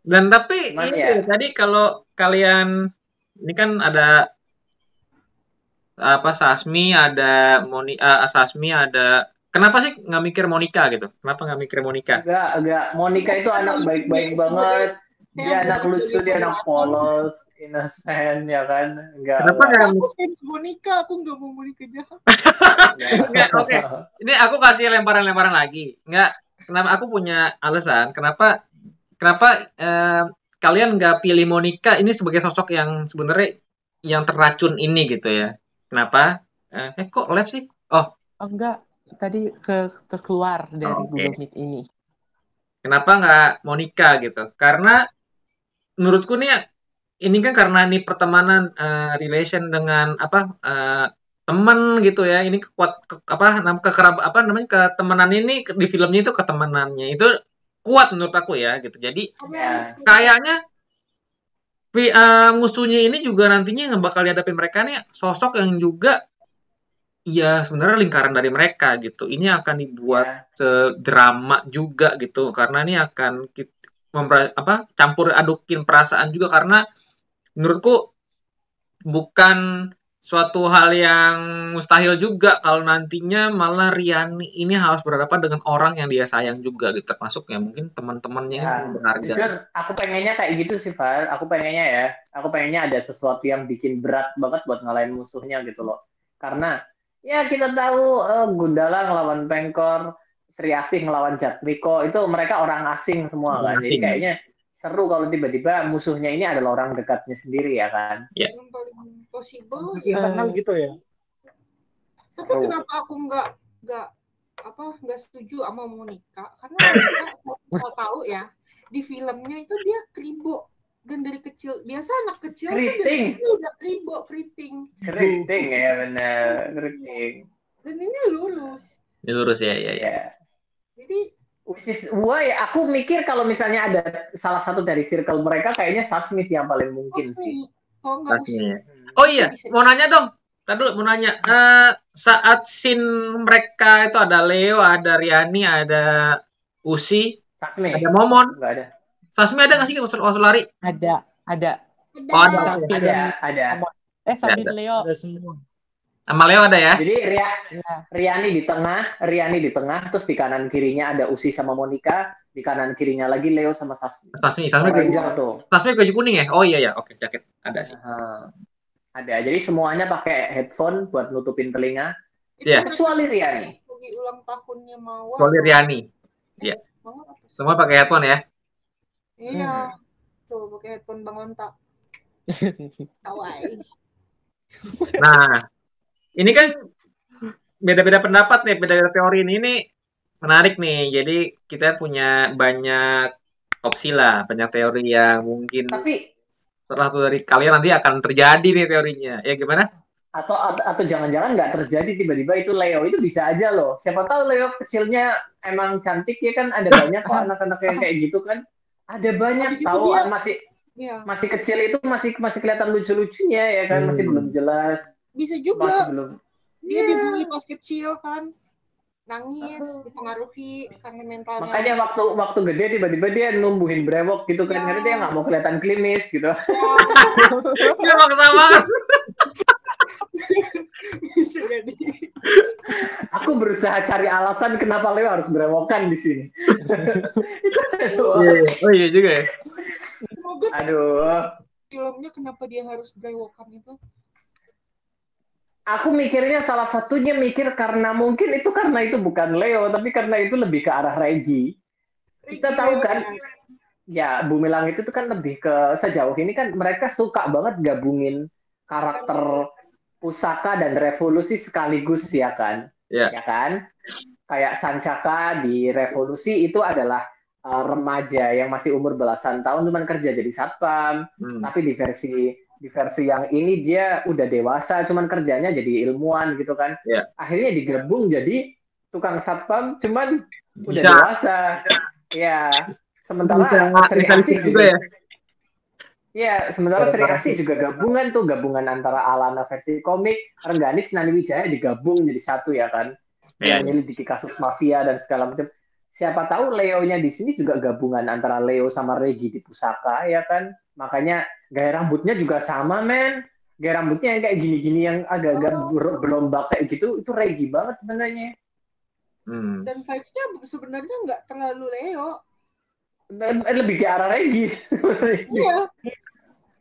Dan tapi Cuman ini ya. tadi kalau kalian ini kan ada apa Sasmi ada Sasmi ada, kenapa sih nggak mikir Monica gitu? Kenapa nggak mikir Monica? Agak Monica itu anak baik-baik banget. Dia anak lucu, dia anak polos, innocent ya kan. Kenapa nggak? Aku fans Monica, aku nggak mau Monica jahat. Nggak, oke. Ini aku kasih lemparan-lemparan lagi. Nggak, kenapa aku punya alasan? Kenapa kalian nggak pilih Monica ini sebagai sosok yang sebenarnya yang terracun ini gitu ya? Kenapa? Kok left sih? Oh, enggak. Tadi terkeluar dari Google Meet ini. Kenapa nggak Monica gitu? Karena menurutku nih ini kan karena ini pertemanan relation dengan teman gitu ya. Ini ketemenan ini di filmnya itu ketemenannya itu kuat menurut aku ya gitu. Jadi kayaknya musuhnya ini juga nantinya yang bakal dihadapin mereka nih sosok yang juga ya sebenarnya lingkaran dari mereka gitu. Ini akan dibuat drama juga gitu karena ini akan campur adukin perasaan juga, karena menurutku bukan suatu hal yang mustahil juga kalau nantinya malah Riani ini harus berhadapan dengan orang yang dia sayang juga gitu, termasuk ya mungkin teman-temannya yang berharga. Jujur, aku pengennya kayak gitu sih, Far. Aku pengennya ada sesuatu yang bikin berat banget buat ngalahin musuhnya gitu loh. Karena ya kita tahu Gundala ngelawan Pengkor, Sri Asih ngelawan Jatmiko, itu mereka orang asing semua kan. Jadi Asing. kayaknya seru kalau tiba-tiba musuhnya ini adalah orang dekatnya sendiri ya kan. Ya. Yang paling possible Konflik ya. internal gitu ya. Tapi kenapa aku nggak setuju sama Monica? Karena Monica kalau tahu ya di filmnya itu dia kribo dan dari kecil biasa anak kecil tuh dari Keriting. kecil udah kribo keriting Keriting ya benar, keriting. dan ini lurus. Ini lurus ya. Ya. Jadi Which is why aku mikir kalau misalnya ada salah satu dari circle mereka kayaknya Sasmi sih yang paling mungkin sih. Osmi kalau nggak Asli. Usi. Oh iya, Bisa. mau nanya dong. Tadi dulu mau nanya. Saat scene mereka itu ada Leo, ada Riani, ada Usi, Sasmi. ada Momon. Enggak ada. Sasmi ada nggak sih waktu lari? Ada. Oh, ada. Samping Ada. samping Ada. Leo. Ada semua. Sama Leo ada ya? Jadi Ya. Riani di tengah, terus di kanan kirinya ada Usi sama Monica, di kanan kirinya lagi Leo sama Sasmi. Sasmi Ranger tuh. baju kuning ya? Oh iya ya, oke jaket ada sih. Ada. Jadi semuanya pakai headphone buat nutupin telinga, Itu Iya. mereka kecuali Riani. lagi ulang tahunnya Mawar. Kecuali Riani. Iya. Mawar apa sih? Semua pakai headphone ya. Iya. Tuh pakai headphone Bang Onta. Tawai. Nah, ini kan beda-beda pendapat nih, beda-beda teori ini menarik nih. Jadi kita punya banyak opsi lah, banyak teori yang mungkin Tapi salah satu dari kalian nanti akan terjadi nih teorinya. Ya gimana? atau jangan-jangan nggak terjadi tiba-tiba itu Leo, itu bisa aja loh. Siapa tahu Leo kecilnya emang cantik ya kan, ada banyak kok anak-anak yang kayak gitu kan. Ada banyak Habis itu tahu dia- masih Iya. masih kecil itu masih kelihatan lucu-lucunya ya kan, masih belum jelas, Bisa masih juga belum. dia dibully pas kecil kan. Nangis, dipengaruhi karena mentalnya. Makanya waktu gede tiba-tiba dia numbuhin brewok gitu kan, Ya. karena dia nggak mau kelihatan klimis gitu. Ini maksa banget. Bisa jadi. Aku berusaha cari alasan kenapa Leo harus brewokan di sini. Oh iya juga ya. Semoga Aduh. filmnya kenapa dia harus brewokan itu? Aku mikirnya salah satunya karena itu bukan Leo, tapi karena itu lebih ke arah Regi. Kita tahu kan, ya Bumi Langit itu kan lebih ke sejauh ini kan mereka suka banget gabungin karakter pusaka dan revolusi sekaligus ya kan? Ya. Ya kan? Kayak Sancaka di revolusi itu adalah remaja yang masih umur belasan tahun cuman kerja jadi satpam, tapi di versi yang ini dia udah dewasa cuman kerjanya jadi ilmuwan gitu kan. Ya. Akhirnya digabung jadi tukang satpam cuman udah Bisa. dewasa. Ya. Sementara Sri Bisa Asih juga ya. Ya, sementara Sri Asih juga gabungan antara Alana versi komik, Rengganis, Nani Wijaya digabung jadi satu ya kan. Ya. Yang nyelidiki kasus mafia dan segala macam. Siapa tahu Leo-nya di sini juga gabungan antara Leo sama Regi di pusaka ya kan. Makanya gaya rambutnya juga sama men. Gaya rambutnya yang kayak gini-gini yang agak-agak berombak kayak gitu itu Regi banget sebenarnya. Dan vibes-nya sebenarnya nggak terlalu Leo. Lebih ke arah Regi. Iya.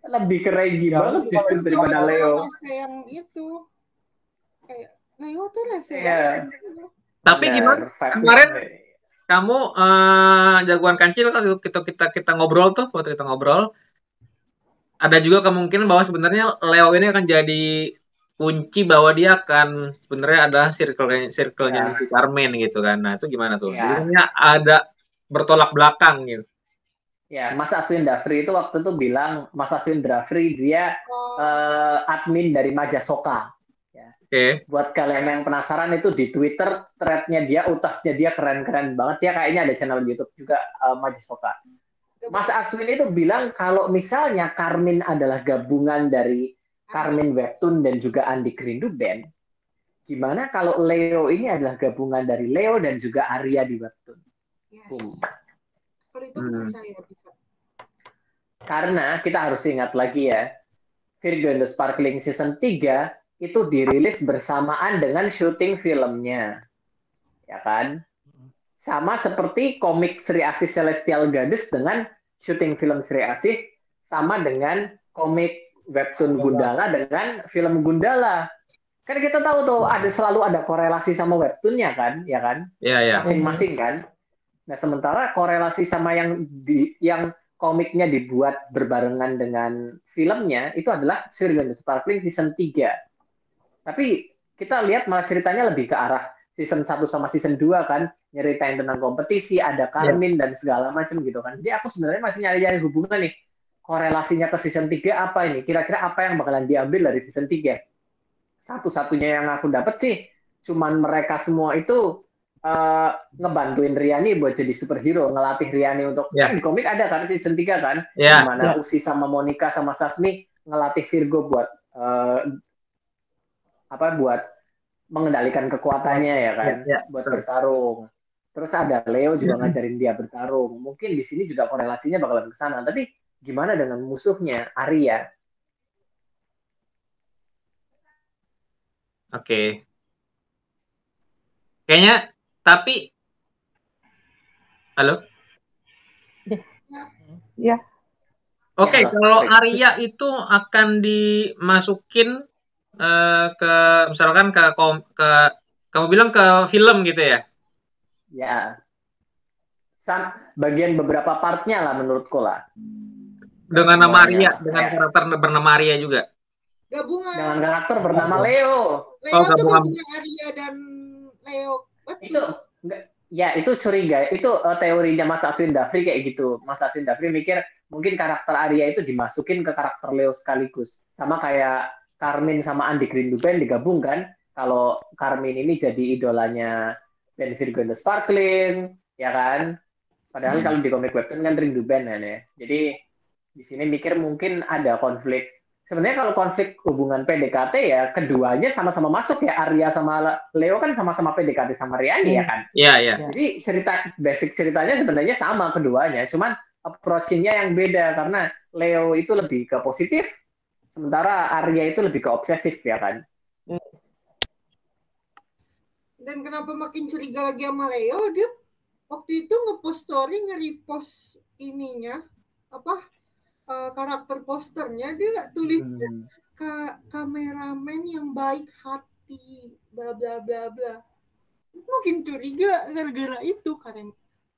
Lebih ke Regi banget justru daripada Leo. Rese yang itu. Kayak Leo tuh rese Iya. banget. Tapi gimana? Kemarin kamu jagoan kancil kan kita ngobrol tuh waktu kita ngobrol. Ada juga kemungkinan bahwa sebenarnya Leo ini akan jadi kunci bahwa dia akan sebenarnya ada circle-nya Ya. si Carmen gitu kan. Nah, itu gimana tuh? Ya. Jadinya ada bertolak belakang gitu. Ya, Mas Aswin Dhafri itu waktu itu bilang, Mas Aswin Dhafri dia admin dari Majasoka. Oke. Buat kalian yang penasaran itu di Twitter thread-nya dia, utasnya dia keren-keren banget. Dia kayaknya ada channel YouTube juga Majasoka. Mas Aswin itu bilang kalau misalnya Carmin adalah gabungan dari Carmin Webtoon dan juga Andi Kerindu Band, gimana kalau Leo ini adalah gabungan dari Leo dan juga Arya di Webtoon? Yes. Kalau itu aku percaya bisa. Karena kita harus ingat lagi ya, Virgo and the Sparkling Season 3 itu dirilis bersamaan dengan syuting filmnya. Ya kan? Sama seperti komik Sri Asih Celestial Goddess dengan syuting film Sri Asih, sama dengan komik webtoon Gundala dengan film Gundala. Kan kita tahu tuh selalu ada korelasi sama webtoonnya kan, ya kan? Iya, iya. Masing-masing kan. Nah, sementara korelasi sama yang komiknya dibuat berbarengan dengan filmnya itu adalah Shuriken the Sparkling season 3. Tapi kita lihat malah ceritanya lebih ke arah season 1 sama season 2 kan, nyeritain tentang kompetisi, ada Carmine dan segala macam gitu kan. Jadi aku sebenarnya masih nyari-nyari hubungan nih. Korelasinya ke season 3 apa ini? Kira-kira apa yang bakalan diambil dari season 3? Satu-satunya yang aku dapat sih cuman mereka semua itu ngebantuin Riani buat jadi superhero, ngelatih Riani untuk kan di komik ada kan season 3 kan, dimana Usi sama Monica sama Sasmi ngelatih Virgo buat buat mengendalikan kekuatannya ya kan, buat bertarung. Terus ada Leo juga ngajarin dia bertarung. Mungkin di sini juga korelasinya bakalan ke sana. Tapi gimana dengan musuhnya Arya? Oke. Kayaknya tapi halo? Ya. Oke, kalau Arya itu akan dimasukin ke misalkan ke kamu bilang ke film gitu ya? Ya. Bagian beberapa partnya lah menurutku lah. Dengan nama Arya, dengan karakter bernama Arya juga. Gabungan. Dengan karakter bernama Leo. Leo itu gabungan Arya dan Leo. Itu curiga. Itu teorinya Mas Aswin Dafri kayak gitu. Mas Aswin Dafri mikir mungkin karakter Arya itu dimasukin ke karakter Leo sekaligus. Sama kayak Carmine sama Andy Grinduben digabung kan. Kalau Carmine ini jadi idolanya Virgo the Sparkling, ya kan? Padahal kalau di komik webtoon kan Rinduben kan ya. Jadi di sini mikir mungkin ada konflik. Sebenarnya kalau konflik hubungan PDKT ya keduanya sama-sama masuk ya. Arya sama Leo kan sama-sama PDKT sama Riani ya kan. Iya, iya. Jadi basic ceritanya sebenarnya sama keduanya, cuman approach-nya yang beda karena Leo itu lebih ke positif, sementara Arya itu lebih ke obsesif ya kan. Dan kenapa makin curiga lagi sama Leo, dia waktu itu ngepost story, nge-repost ininya karakter posternya, dia nggak tulis kameramen yang baik hati, bla bla bla bla. Mungkin curiga gara-gara itu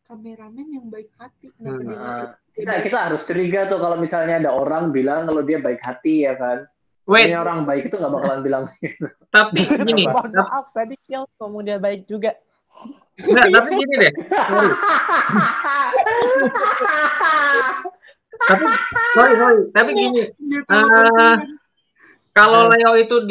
kameramen yang baik hati. Kenapa kita harus curiga tuh kalau misalnya ada orang bilang kalau dia baik hati ya kan. Ini orang baik itu nggak bakalan bilang gitu. Tapi gini. Maaf, tadi kill ngomong dia baik juga. Enggak, tapi gini deh. Tapi gini. Kalau Leo itu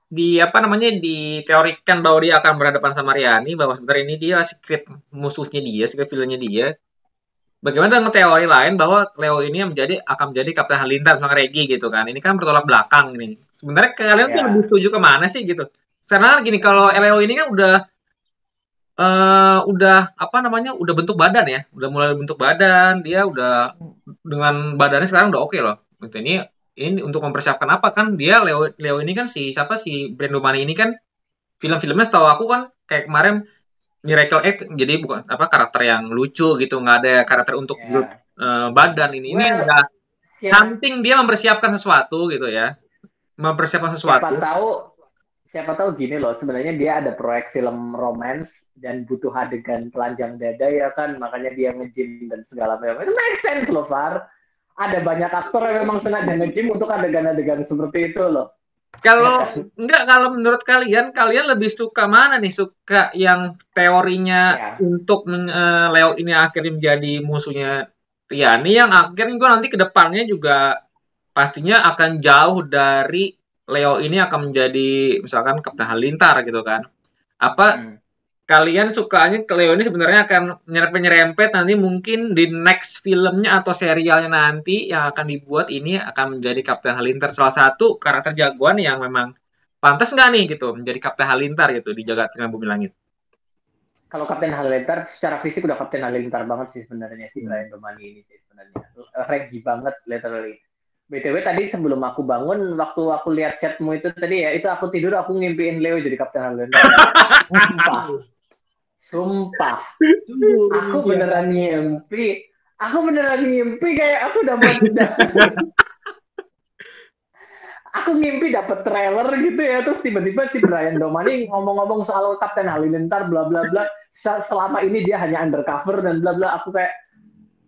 diteorikan bahwa dia akan berhadapan sama Riani, bahwa sebenarnya ini dia secret musuhnya dia, secret villainnya dia. Bagaimana dengan teori lain bahwa Leo ini akan menjadi Kapten Halilintar sama Regi gitu kan? Ini kan bertolak belakang nih. Sebenarnya kalian tuh lebih setuju kemana sih gitu? Karena gini, kalau Leo ini kan udah bentuk badan ya, udah mulai bentuk badan, dia udah dengan badannya sekarang udah oke loh. Gitu. Ini untuk mempersiapkan apa kan? Dia Leo ini kan si Brando Money ini kan film-filmnya setahu aku kan kayak kemarin Miracle Egg jadi bukan karakter yang lucu gitu, nggak ada karakter untuk grup badan ini udah something dia mempersiapkan sesuatu gitu ya, mempersiapkan sesuatu. Siapa tahu gini loh, sebenarnya dia ada proyek film romance dan butuh adegan telanjang dada ya kan, makanya dia nge-gym dan segala macam. Itu make sense loh, Far. Ada banyak aktor yang memang sengaja nge-gym untuk adegan-adegan seperti itu loh. Kalau menurut kalian lebih suka mana nih? Suka yang teorinya untuk Leo ini akhirnya menjadi musuhnya Riani, yang akhirnya gue nanti ke depannya juga pastinya akan jauh dari Leo ini akan menjadi misalkan Kapten Halilintar gitu kan? Apa kalian sukanya ke Leo ini sebenarnya akan nyerempet nanti mungkin di next filmnya atau serialnya nanti yang akan dibuat ini akan menjadi Kapten Halilintar, salah satu karakter jagoan yang memang pantas nggak nih gitu menjadi Kapten Halilintar gitu di Jagat Tengah Bumi Langit? Kalau Kapten Halilintar secara fisik udah Kapten Halilintar banget sih sebenarnya sih Brian Domani ini sih sebenarnya reggae banget literally. BTW tadi sebelum aku bangun, waktu aku lihat chatmu itu tadi ya, itu aku tidur aku ngimpiin Leo jadi Kapten Halilintar. Sumpah. Aku beneran ngimpi kayak aku udah mau aku ngimpi dapet trailer gitu ya, terus tiba-tiba si Brian Domani ngomong-ngomong soal Kapten Halilintar bla bla bla. Selama ini dia hanya undercover dan bla bla. Aku kayak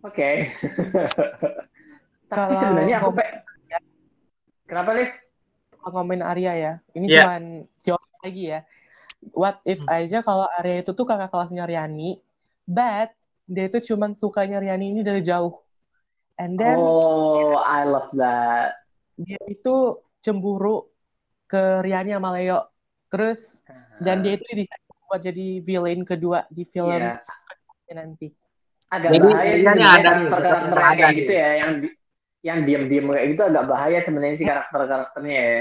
oke. Tapi Kalau sebenarnya aku ngomong kenapa nih? ngomongin Arya ya, ini Iya. cuman jawab lagi ya. What if aja kalau Arya itu tuh kakak kelasnya Riani, but dia itu cuman sukanya Riani ini dari jauh. And then Oh, I love that. dia itu cemburu ke Riani sama Leo. Terus dan dia itu didesain buat jadi villain kedua di film Iya, nanti. agak Jadi bahaya sih Riani sebenarnya ada nih, karakter-karakter sosok yang ada kayak nih. gitu ya, yang diam-diam kayak gitu agak bahaya sebenarnya sih karakternya ya.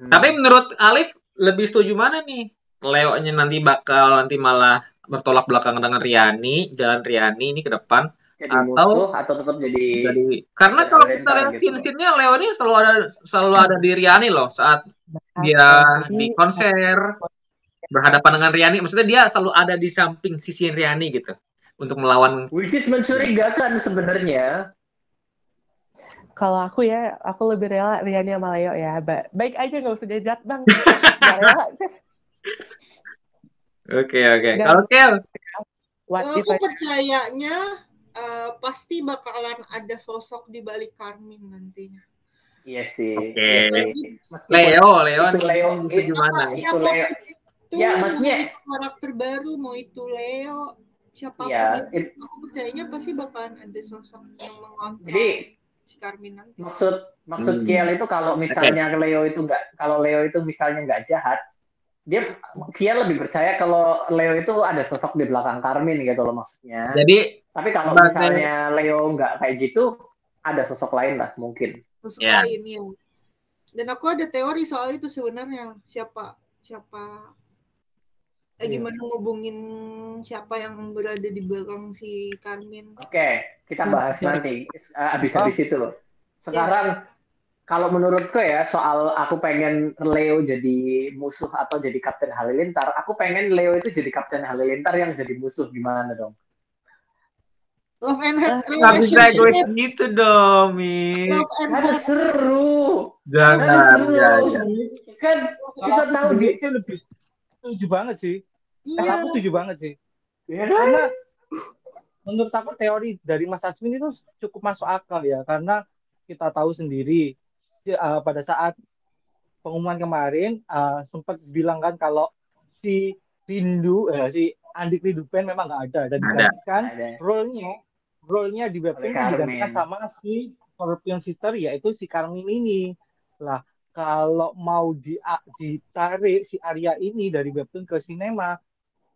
Tapi menurut Alif lebih setuju mana nih? Leo-nya nanti malah bertolak belakang dengan Riani, jalan Riani ini ke depan, Jadi atau musuh atau tetap jadi karena Kapten kalau kita Halilintar lihat gitu loh. scene-nya Leo ini selalu ada di Riani loh saat dia Jadi di konser berhadapan dengan Riani, maksudnya dia selalu ada di samping sisi Riani gitu untuk melawan. Which is mencurigakan sebenarnya. kalau aku ya, aku lebih rela Riani sama Leo ya. Baik aja nggak usah diajak bang. Nggak rela. Oke. Dan Kalau Kel, what Kalau if aku percayanya pasti bakalan ada sosok di balik Carmine nantinya. Iya sih. Oke. Iya sih. Apalagi Leo itu nih, Leo itu gimana? itu siapapun Leo. itu, Ya, mau maksudnya itu karakter baru, mau itu Leo, siapapun ya, itu, aku percayanya pasti bakalan ada sosok yang mengontrol jadi si Carmine nanti. maksud Kiel itu kalau misalnya Leo itu misalnya nggak jahat, Kiel lebih percaya kalau Leo itu ada sosok di belakang Carmine gitu loh maksudnya. Jadi Tapi kalau sebagai misalnya Leo nggak kayak gitu, ada sosok lain lah mungkin. Sosok ya. lain ya. Dan aku ada teori soal itu sebenarnya siapa gimana ngubungin siapa yang berada di belakang si Carmine. Oke, kita bahas nanti habis-habis itu. Sekarang kalau menurutku ya soal aku pengen Leo jadi musuh atau jadi Kapten Halilintar, aku pengen Leo itu jadi Kapten Halilintar yang jadi musuh, gimana dong? Love and hate Nggak bisa egois relationship. gitu dong, Mi. Love and Kan hate. seru. Jangan, seru. ya. Kan Kalau kita aku tahu sebenarnya sih lebih setuju banget sih. Kalau Iya. aku setuju banget sih. Ya kan? Karena menurut aku teori dari Mas Asmin itu cukup masuk akal ya. Karena kita tahu sendiri pada saat pengumuman kemarin sempat bilang kan kalau si si Andik Rindupen memang nggak ada dan digantikan role-nya di webtoon itu digantikan sama si Scorpion Sister yaitu si Carmine ini. Lah kalau mau ditarik si Arya ini dari webtoon ke sinema,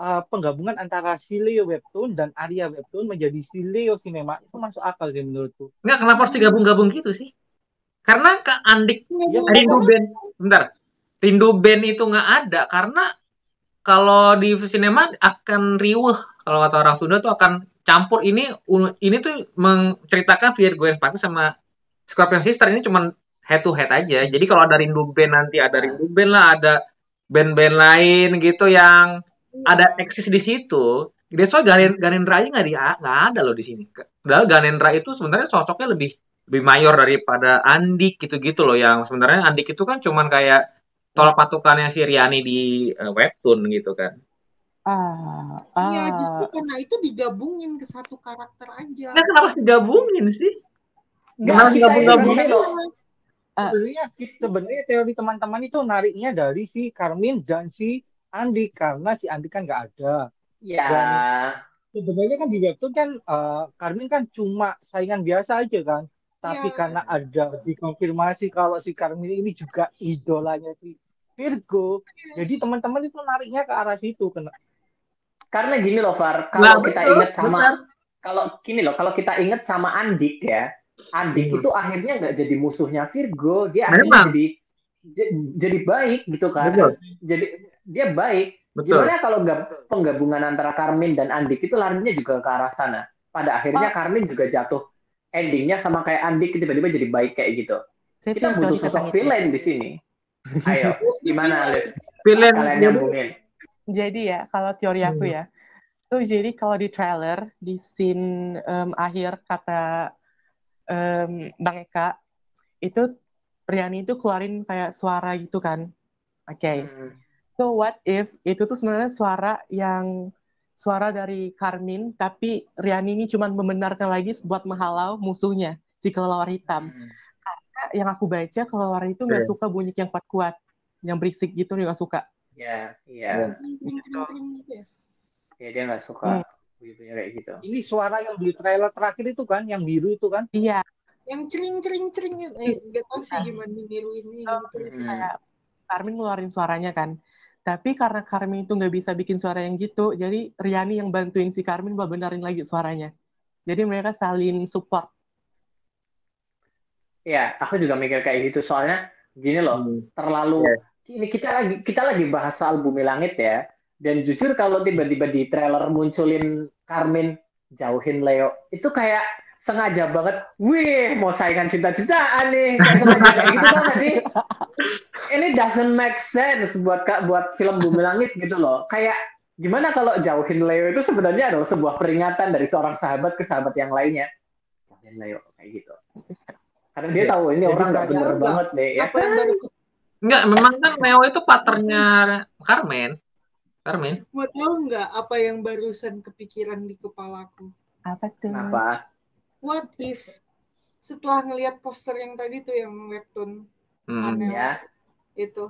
penggabungan antara si Leo webtoon dan Arya webtoon menjadi si Leo sinema itu masuk akal sih menurutku. Nggak, kenapa harus digabung-gabung gitu sih? Karena Kak Andik Rindu Band, bentar. Rindu Band itu nggak ada karena kalau di sinema akan riuh. Kalau kata orang Sunda tuh akan campur. Ini tuh menceritakan Fear Gwen Spark sama Scorpion Sister ini cuman head to head aja. Jadi kalau ada Rindu Band nanti ada Rindu Band lah, ada band-band lain gitu yang ada eksis di situ. That's why Ganendra nggak ada loh di sini. Padahal Ganendra itu sebenarnya sosoknya lebih mayor daripada Andik gitu-gitu loh, yang sebenarnya Andik itu kan cuman kayak tolak patukannya si Riani di webtoon gitu kan. Iya, justru karena itu digabungin ke satu karakter aja. Nah, kenapa harus digabungin sih? Nggak, kita ini loh. Sebenarnya teori teman-teman itu nariknya dari si Carmine dan si Andik karena si Andik kan nggak ada. Ya. Dan sebenarnya kan di webtoon kan Carmine kan cuma saingan biasa aja kan. Tapi karena ada dikonfirmasi kalau si Carmine ini juga idolanya si Virgo, jadi teman-teman itu nariknya ke arah situ. Karena gini loh, Far, kalau kita ingat sama kalau kita ingat sama Andik ya, Andik itu akhirnya nggak jadi musuhnya Virgo, dia akhirnya jadi baik gitu kan. Jadi dia baik. Gimana kalau penggabungan antara Carmine dan Andik itu larinya juga ke arah sana. Pada akhirnya Carmine juga jatuh. Endingnya sama kayak Andik tiba-tiba jadi baik kayak gitu. Kita butuh sosok villain di sini. Ayo, gimana Alif? Kalian nyambungin. Jadi ya, kalau teori aku ya, tuh jadi kalau di trailer, di scene akhir kata Bang Eka, itu Riani itu keluarin kayak suara gitu kan. Oke. Hmm. So what if itu tuh sebenarnya suara dari Carmine, tapi Riani ini cuma membenarkan lagi buat menghalau musuhnya, si kelelawar hitam. Hmm. Yang aku baca, kelelawar itu nggak suka bunyi yang kuat-kuat, yang berisik gitu dia nggak suka. Ya, iya. Kering gitu ya. Ya dia nggak suka gitu ya kayak gitu. Ini suara yang di trailer terakhir itu kan, yang biru itu kan? Iya. Yang cering nggak tahu sih gimana niruinnya gitu. Kayak Carmine ngeluarin suaranya kan. Tapi karena Carmine itu nggak bisa bikin suara yang gitu, jadi Riani yang bantuin si Carmine buat benerin lagi suaranya. Jadi mereka saling support. Ya, aku juga mikir kayak gitu soalnya gini loh, terlalu ini kita lagi bahas soal Bumi Langit ya. Dan jujur kalau tiba-tiba di trailer munculin Carmine jauhin Leo, itu kayak sengaja banget, wih mau saingan cinta-cintaan nih, kayak sengaja kayak gitu kan sih? Ini doesn't make sense buat film Bumi Langit gitu loh. Kayak gimana kalau jauhin Leo itu sebenarnya adalah sebuah peringatan dari seorang sahabat ke sahabat yang lainnya. Jauhin Leo kayak gitu. Karena dia tahu ini orang nggak bener banget deh. Ya. Apa yang baru Enggak, memang kan Leo itu partnernya Carmen. Mau tahu nggak apa yang barusan kepikiran di kepalaku? Apa tuh? Kenapa? What if setelah ngelihat poster yang tadi tuh yang webtoon aneh Ya. itu,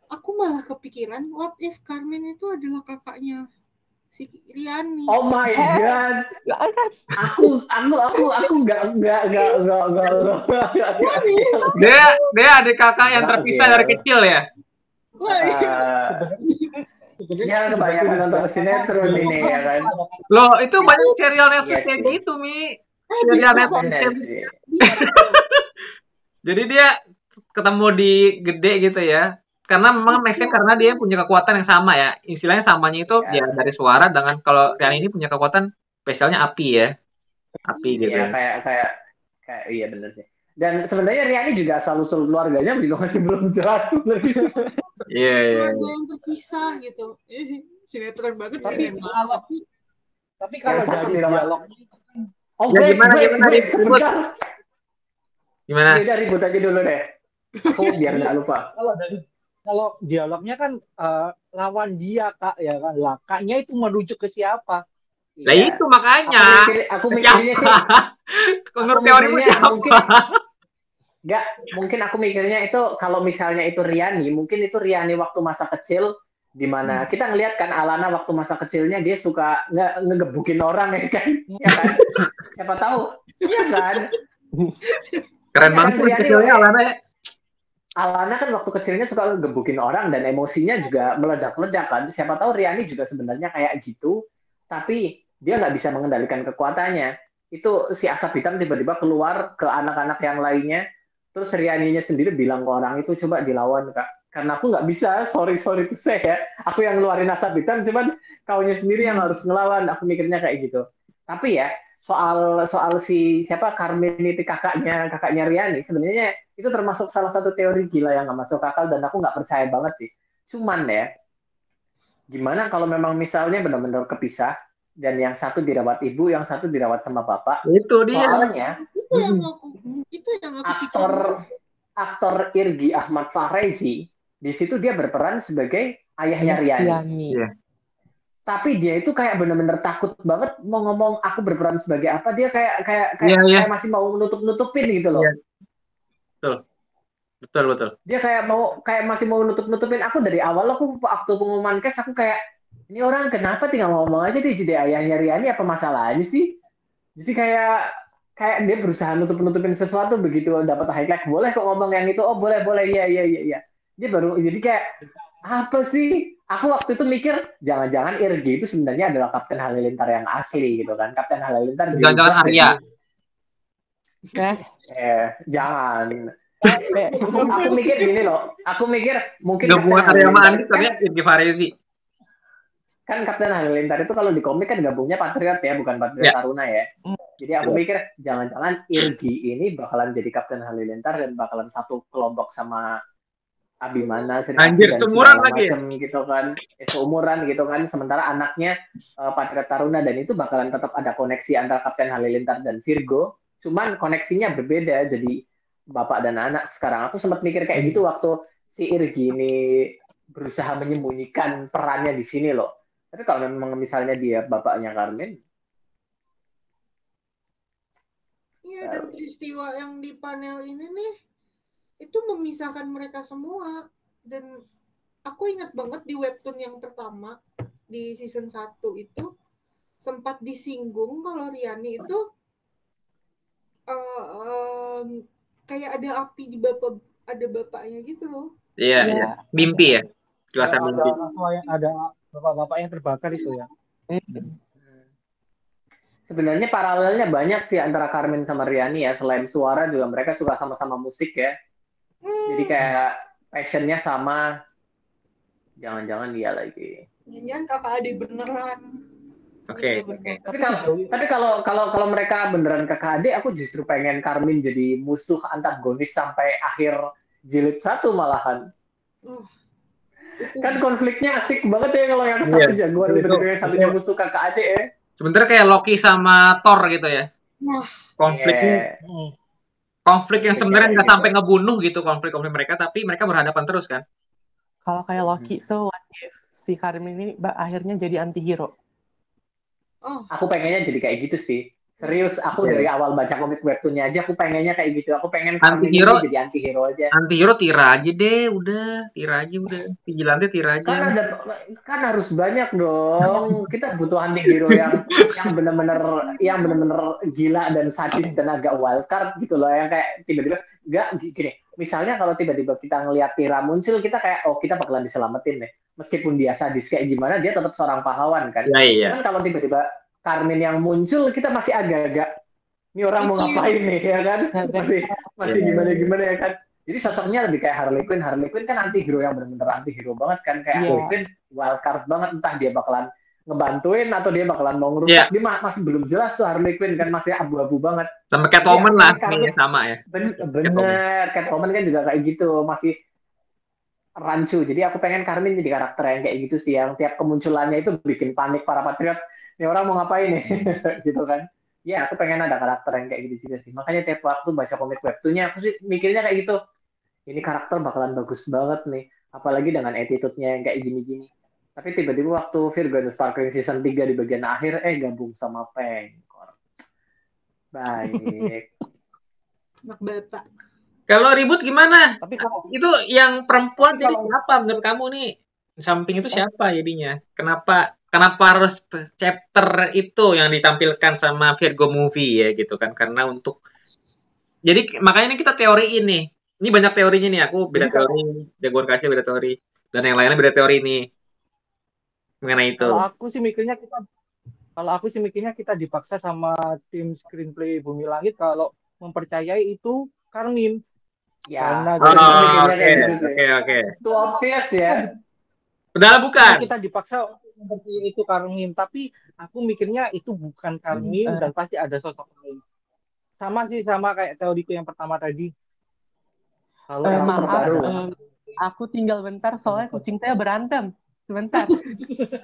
aku malah kepikiran what if Carmen itu adalah kakaknya si Riani. Oh my god. Aku nggak. Dia adik kakak yang terpisah dari kecil ya. Ya kebanyakan nonton sinetron ini ya kan. Loh, itu banyak serial Netflix kayak gitu, Mi. Serial Netflix. Jadi dia ketemu di gede gitu ya. Karena memang make sense karena dia punya kekuatan yang sama ya. Istilahnya samanya itu ya dari suara dengan kalau Rian ini punya kekuatan spesialnya api ya. Api gitu. Iya, kayak iya benar sih. Dan sebenarnya Riani juga asal-usul keluarganya juga masih belum jelas. Iya. Keluarga yang terpisah gitu. Sinetron banget Tapi Yang kalau satu dari tidak dialog Ya, gimana? Beda ribut aja dulu deh. Aku biar nggak lupa. Kalau dialognya kan lawan dia Kak ya kan. Lah Kaknya itu merujuk ke siapa? Lah itu makanya. Aku mikirnya sih. Menurut teorimu siapa? Mungkin aku mikirnya itu kalau misalnya itu Riani, mungkin itu Riani waktu masa kecil di mana kita ngelihat kan Alana waktu masa kecilnya dia suka ngegebukin orang ya kan? Ya kan? Siapa tahu? Iya kan? Keren banget kecilnya Alana ya. Alana kan waktu kecilnya suka ngegebukin orang dan emosinya juga meledak-ledak kan. Siapa tahu Riani juga sebenarnya kayak gitu, tapi dia nggak bisa mengendalikan kekuatannya. Itu si asap hitam tiba-tiba keluar ke anak-anak yang lainnya. Terus Rianinya sendiri bilang ke orang itu coba dilawan Kak. Karena aku nggak bisa, sorry to say ya. Aku yang ngeluarin asap hitam, cuman kaunya sendiri yang harus ngelawan. Aku mikirnya kayak gitu. Tapi ya soal si siapa Carmine itu kakaknya Riani sebenarnya itu termasuk salah satu teori gila yang nggak masuk akal dan aku nggak percaya banget sih. Cuman ya gimana kalau memang misalnya benar-benar kepisah dan yang satu dirawat ibu, yang satu dirawat sama bapak. Itu dia. Soalnya itu yang aku aktor Irgi Ahmad Fahrezi di situ dia berperan sebagai ayahnya Riani. Yeah. Tapi dia itu kayak benar-benar takut banget mau ngomong aku berperan sebagai apa. Dia kayak masih mau nutup-nutupin gitu loh. Yeah. Betul. Dia kayak masih mau nutup-nutupin. Aku dari awal aku waktu pengumuman cast aku kayak ini orang kenapa tinggal ngomong aja dia jadi ayahnya Riani, apa masalahnya sih? Jadi kayak dia berusaha nutup-nutupin sesuatu, begitu dapat highlight boleh kok ngomong yang itu, oh boleh iya. Dia baru jadi kayak apa sih? Aku waktu itu mikir jangan-jangan Irgi itu sebenarnya adalah Kapten Halilintar yang asli gitu kan. Kapten Halilintar jangan Arya. Jangan. Aku mikir gini loh. Aku mikir mungkin gabungan Arya sama Andi ternyata Irgi Fahrezi. Kan Kapten Halilintar itu kalau di komik kan gabungnya Patriot ya, bukan Patriot Taruna ya. Jadi aku mikir jangan-jangan Irgi ini bakalan jadi Kapten Halilintar dan bakalan satu kelompok sama Abimana, anjir, seumuran lagi gitu kan. Seumuran gitu kan. Sementara anaknya Patriot Taruna dan itu bakalan tetap ada koneksi antara Kapten Halilintar dan Virgo. Cuman koneksinya berbeda. Jadi bapak dan anak sekarang. Aku sempat mikir kayak gitu waktu si Irgi ini berusaha menyembunyikan perannya di sini loh. Tapi kalau memang misalnya dia bapaknya Carmen, Iya, dan peristiwa yang di panel ini nih itu memisahkan mereka semua. Dan aku ingat banget di webtoon yang pertama di season 1 itu sempat disinggung kalau Riani itu kayak ada api di ada bapaknya gitu loh. Iya, Iya. iya. Mimpi ya. Cuaca Ada mimpi. orang tua yang ada bapak-bapak yang terbakar itu ya. sebenarnya paralelnya banyak sih antara Carmen sama Riani ya. Selain suara juga mereka suka sama-sama musik ya. Jadi kayak passionnya sama. Jangan-jangan dia lagi. Jangan kakak adik beneran. Oke. Tapi kalau mereka beneran kakak adik, aku justru pengen Carmen jadi musuh antagonis sampai akhir jilid 1 malahan. Kan konfliknya asik banget ya kalau yang satu jagoan bener-bener yang satunya musuh kakak adik ya. Sebenarnya kayak Loki sama Thor gitu ya. Konfliknya konflik yang sebenarnya nggak sampai ngebunuh gitu konflik mereka, tapi mereka berhadapan terus kan. Kalau kayak Loki, so what if si Carmen ini akhirnya jadi anti-hero? Aku pengennya jadi kayak gitu sih. Serius, aku dari awal baca komik webtoonnya aja, aku pengennya kayak gitu. Aku pengen Carmen ini jadi anti-hero aja. Anti-hero Tira aja deh, udah. Tira aja udah. Vigilante Tira aja. Kan harus banyak dong. Kita butuh anti-hero yang bener-bener gila dan sadis dan agak wildcard gitu loh. Yang kayak tiba-tiba, gini. Misalnya kalau tiba-tiba kita ngelihat Tira muncul, kita kayak, oh kita bakalan diselamatin deh. Meskipun dia sadis kayak gimana, dia tetap seorang pahlawan kan. Iya. Kan kalau tiba-tiba Carmen yang muncul, kita masih agak-agak, ini orang mau ngapain nih, ya kan? Masih gimana-gimana ya kan? Jadi sosoknya lebih kayak Harley Quinn. Harley Quinn kan anti-hero yang benar-benar anti-hero banget kan. Kayak Harley Quinn wildcard banget, entah dia bakalan ngebantuin atau dia bakalan mau ngerusak. Dia masih belum jelas tuh Harley Quinn kan, masih abu-abu banget. Sama Catwoman lah, sama ya. Bener, Catwoman kan juga kayak gitu, masih rancu. Jadi aku pengen Carmen jadi karakter yang kayak gitu sih, yang tiap kemunculannya itu bikin panik para patriot. Ini orang mau ngapain nih, gitu kan? Ya, aku pengen ada karakter yang kayak gitu juga sih. Makanya tiap waktu baca komik webtoonnya, aku sih mikirnya kayak gitu. Ini karakter bakalan bagus banget nih, apalagi dengan attitude-nya yang kayak gini-gini. Tapi tiba-tiba waktu Virgo and the Sparkling season 3 di bagian akhir, gabung sama Pengkor. Baik. Anak bapak. Kalau ribut gimana? Tapi kalau itu yang perempuan jadi siapa menurut kamu nih? Di samping itu siapa jadinya? Kenapa harus chapter itu yang ditampilkan sama Virgo Movie ya gitu kan? Karena untuk jadi makanya ini kita teori ini. Ini banyak teorinya nih. Aku beda teori, Jagoan Kaca beda teori, dan yang lainnya beda teori nih mengenai itu. Kalau aku sih mikirnya kita dipaksa sama tim screenplay Bumi Langit kalau mempercayai itu Carmen. Ya. Oke. Itu obvious ya. Padahal bukan. Kita dipaksa mempercayai itu Carmen, tapi aku mikirnya itu bukan Carmen dan pasti ada sosok lain. Sama kayak teoriku yang pertama tadi. Maaf, aku tinggal bentar soalnya kucing saya berantem. Sebentar.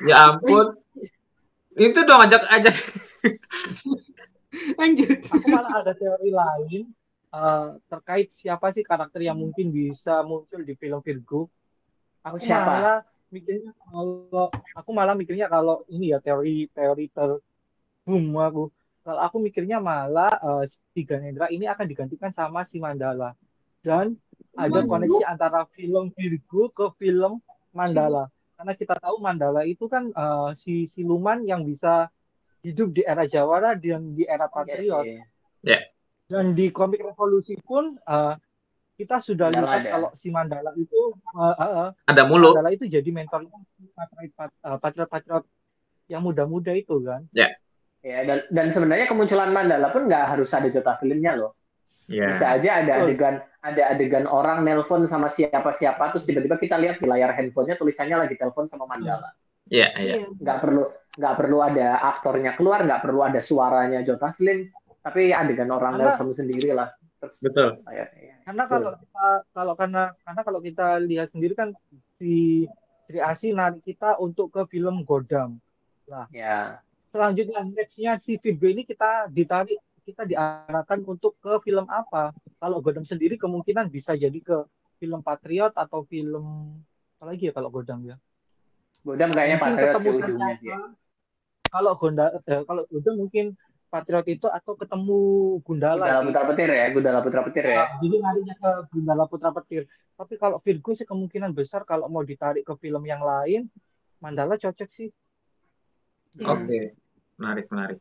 Ya ampun. Itu dong ajak. Lanjut. Aku malah ada teori lain terkait siapa sih karakter yang mungkin bisa muncul di film Virgo. Aku malah mikirnya kalau ini ya teori terboom aku. Kalau aku mikirnya malah si Ganendra ini akan digantikan sama si Mandala. Dan ada koneksi antara film Virgo ke film Mandala. Karena kita tahu Mandala itu kan si siluman yang bisa hidup di era Jawara dan di era Patriot. Dan di komik Revolusi pun kita sudah lihat kalau si Mandala itu ada mulut. Mandala itu jadi mentornya patriot-patriot yang muda-muda itu kan. Ya, dan sebenarnya kemunculan Mandala pun nggak harus ada Jota Slimnya loh. Bisa aja ada adegan orang nelpon sama siapa-siapa, terus tiba-tiba kita lihat di layar handphonenya tulisannya lagi telepon sama Mandala. Iya. Nggak perlu ada aktornya keluar, nggak perlu ada suaranya Jota Slim, tapi adegan orang nelpon sendiri lah. Betul. Karena kalau kita lihat sendiri kan si Sri Asi narik kita untuk ke film Godam. Nah, selanjutnya nextnya si Virgo ini kita ditarik kita diarahkan untuk ke film apa. Kalau Godam sendiri kemungkinan bisa jadi ke film Patriot atau film apa lagi ya kalau Godam ya. Godam kayaknya Mungkin Patriot ketemu sih ujungnya sih. Sancaka. Kalau Godam mungkin Patriot itu atau ketemu Gundala Gundala sih. Putra Petir ya, Gundala Putra Petir ya. Jadi larinya ke Gundala Putra Petir. Tapi kalau Virgo sih kemungkinan besar kalau mau ditarik ke film yang lain, Mandala cocok sih. Oke. Menarik, menarik.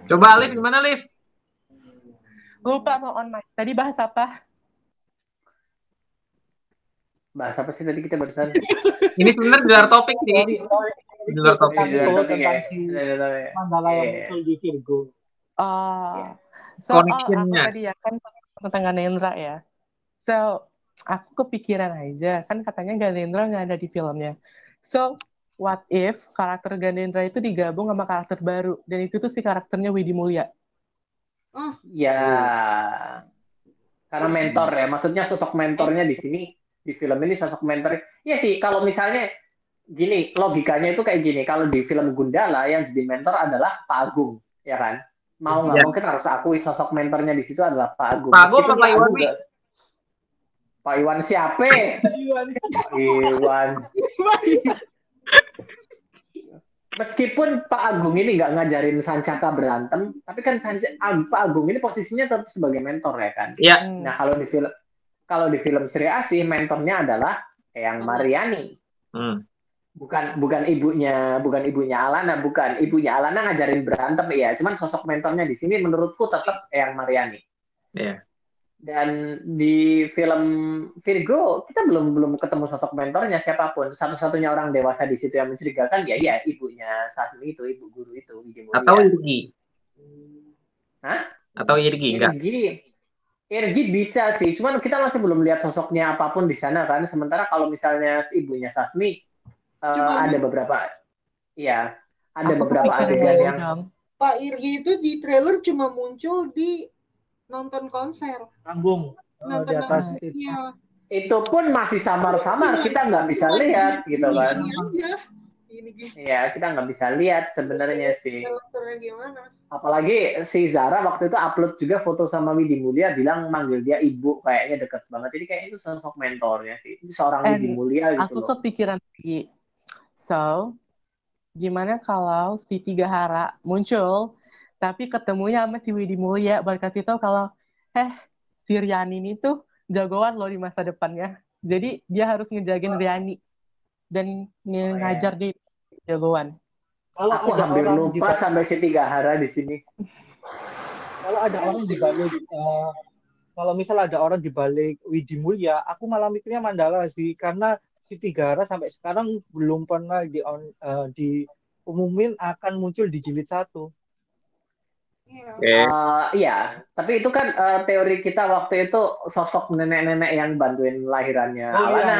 Coba Alif, gimana Alif? Lupa mau on mic. Tadi bahas apa? Bahas apa sih tadi kita barusan? Ini sebenarnya di luar topik sih. Di luar topik. Tentang si Mandala yang muncul di Virgo. Aku Connection-nya. tadi ya kan tentang Ganendra ya. So, aku kepikiran aja. Kan katanya Ganendra nggak ada di filmnya. So, what if karakter Ganendra itu digabung sama karakter baru. Dan itu tuh si karakternya Widi Mulia. Ya, karena mentor ya. Maksudnya sosok mentornya di sini, di film ini sosok mentor. Iya sih, kalau misalnya gini, logikanya itu kayak gini. Kalau di film Gundala yang jadi mentor adalah Pak Agung, ya kan? Mau nggak mungkin harus akui sosok mentornya di situ adalah Pak Agung. Pak Agung apa Pak Iwan? Pak Iwan siapa? Pak Iwan. Meskipun Pak Agung ini nggak ngajarin Sancaka berantem, tapi kan Pak Agung ini posisinya tetap sebagai mentor ya kan? Iya. Nah kalau di film Sri Asih mentornya adalah Eyang Mariani. Bukan ibunya Alana, bukan ibunya Alana ngajarin berantem ya. Cuman sosok mentornya di sini menurutku tetap Eyang Mariani. Iya. Dan di film Virgo kita belum ketemu sosok mentornya siapapun. Satu-satunya orang dewasa di situ yang mencurigakan ya ibunya Sasmi itu, ibu guru itu. Atau Irgi. Hah? Atau Irgi enggak? Irgi bisa sih, cuman kita masih belum lihat sosoknya apapun di sana kan. Sementara kalau misalnya ibunya Sasmi ada beberapa adegan yang Pak Irgi itu di trailer cuma muncul di nonton konser panggung di atas itu pun masih samar-samar, kita nggak bisa lihat gitu kan. Iya, kita nggak bisa lihat sebenarnya sih. Apalagi si Zara waktu itu upload juga foto sama Widi Mulia, bilang manggil dia ibu, kayaknya deket banget. Jadi kayaknya itu sosok mentornya sih, seorang Widi Mulia gitu. Aku kepikiran lagi. So, gimana kalau si Tiga Hara muncul tapi ketemunya sama si Widi Mulia buat kasih tahu kalau si Riani ini tuh jagoan loh di masa depannya. Jadi dia harus ngejagain Riani dan ngajar dia jagoan. Kalau aku hampir lupa sampai si Tiga Hara di sini. Kalau ada orang di balik kalau misal ada orang di balik Widi Mulia, aku malah mikirnya Mandala sih, karena si Tiga Hara sampai sekarang belum pernah diumumin akan muncul di jilid 1. Iya, tapi itu kan teori kita waktu itu sosok nenek-nenek yang bantuin lahirannya Alana,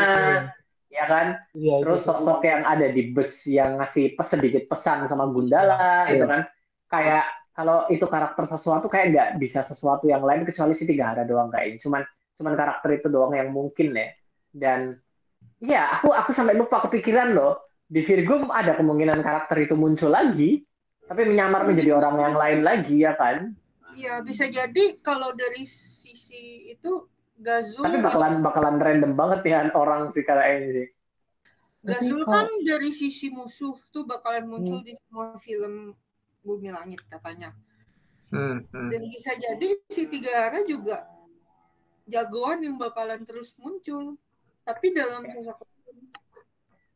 ya kan? Iya, terus sosok yang ada di bus yang ngasih sedikit pesan sama Gundala, itu kan? Kayak kalau itu karakter sesuatu kayak nggak bisa sesuatu yang lain kecuali si Tiga Hara doang kayaknya. Cuman karakter itu doang yang mungkin ya. Dan iya, aku sampai lupa kepikiran loh. Di Virgo ada kemungkinan karakter itu muncul lagi. Tapi menyamar menjadi orang yang lain lagi, ya kan? Iya, bisa jadi kalau dari sisi itu Gazul. Tapi bakalan random banget ya orang sih kayaknya ini sih. Gazul kan dari sisi musuh tuh bakalan muncul di semua film Bumi Langit katanya. Dan bisa jadi si Tiga Hara juga jagoan yang bakalan terus muncul. Tapi dalam sosok.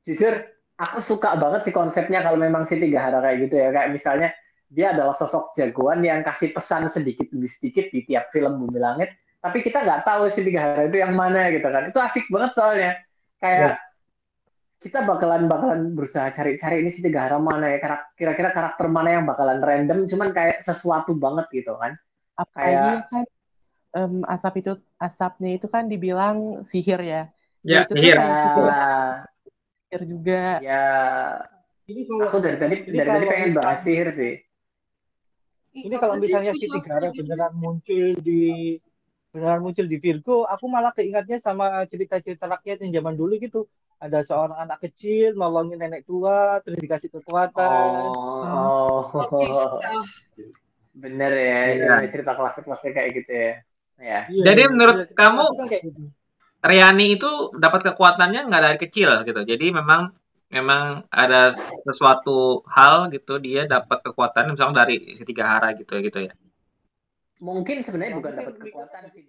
Jujur, aku suka banget sih konsepnya kalau memang si Tiga Hara kayak gitu ya. Kayak misalnya dia adalah sosok jagoan yang kasih pesan sedikit demi sedikit di tiap film Bumi Langit. Tapi kita nggak tahu si Tiga Hara itu yang mana gitu kan. Itu asik banget soalnya. Kayak kita bakalan berusaha cari-cari ini si Tiga Hara mana ya. Kira-kira karakter mana yang bakalan random. Cuman kayak sesuatu banget gitu kan. Apalagi kan asapnya itu kan dibilang sihir ya. Ya, itu sihir. Juga. Ya. Aku dari tadi pengen bahas sihir sih. Ini kalau misalnya si Tiga Hara beneran muncul di beneran muncul di Virgo, aku malah keingatnya sama cerita-cerita rakyat yang zaman dulu gitu. Ada seorang anak kecil nolongin nenek tua, terus dikasih kekuatan. Oh, Oh, bisa. bener ya, Iya. yang cerita klasik-klasik kayak gitu ya. Ya, Iya, Jadi menurut cerita kamu klasik kan kayak gitu. Riani itu dapat kekuatannya nggak dari kecil gitu. Jadi memang memang ada sesuatu hal gitu dia dapat kekuatan misalnya dari si tiga hara gitu gitu ya. mungkin sebenarnya Aku bukan sih dapat mikir kekuatan sih.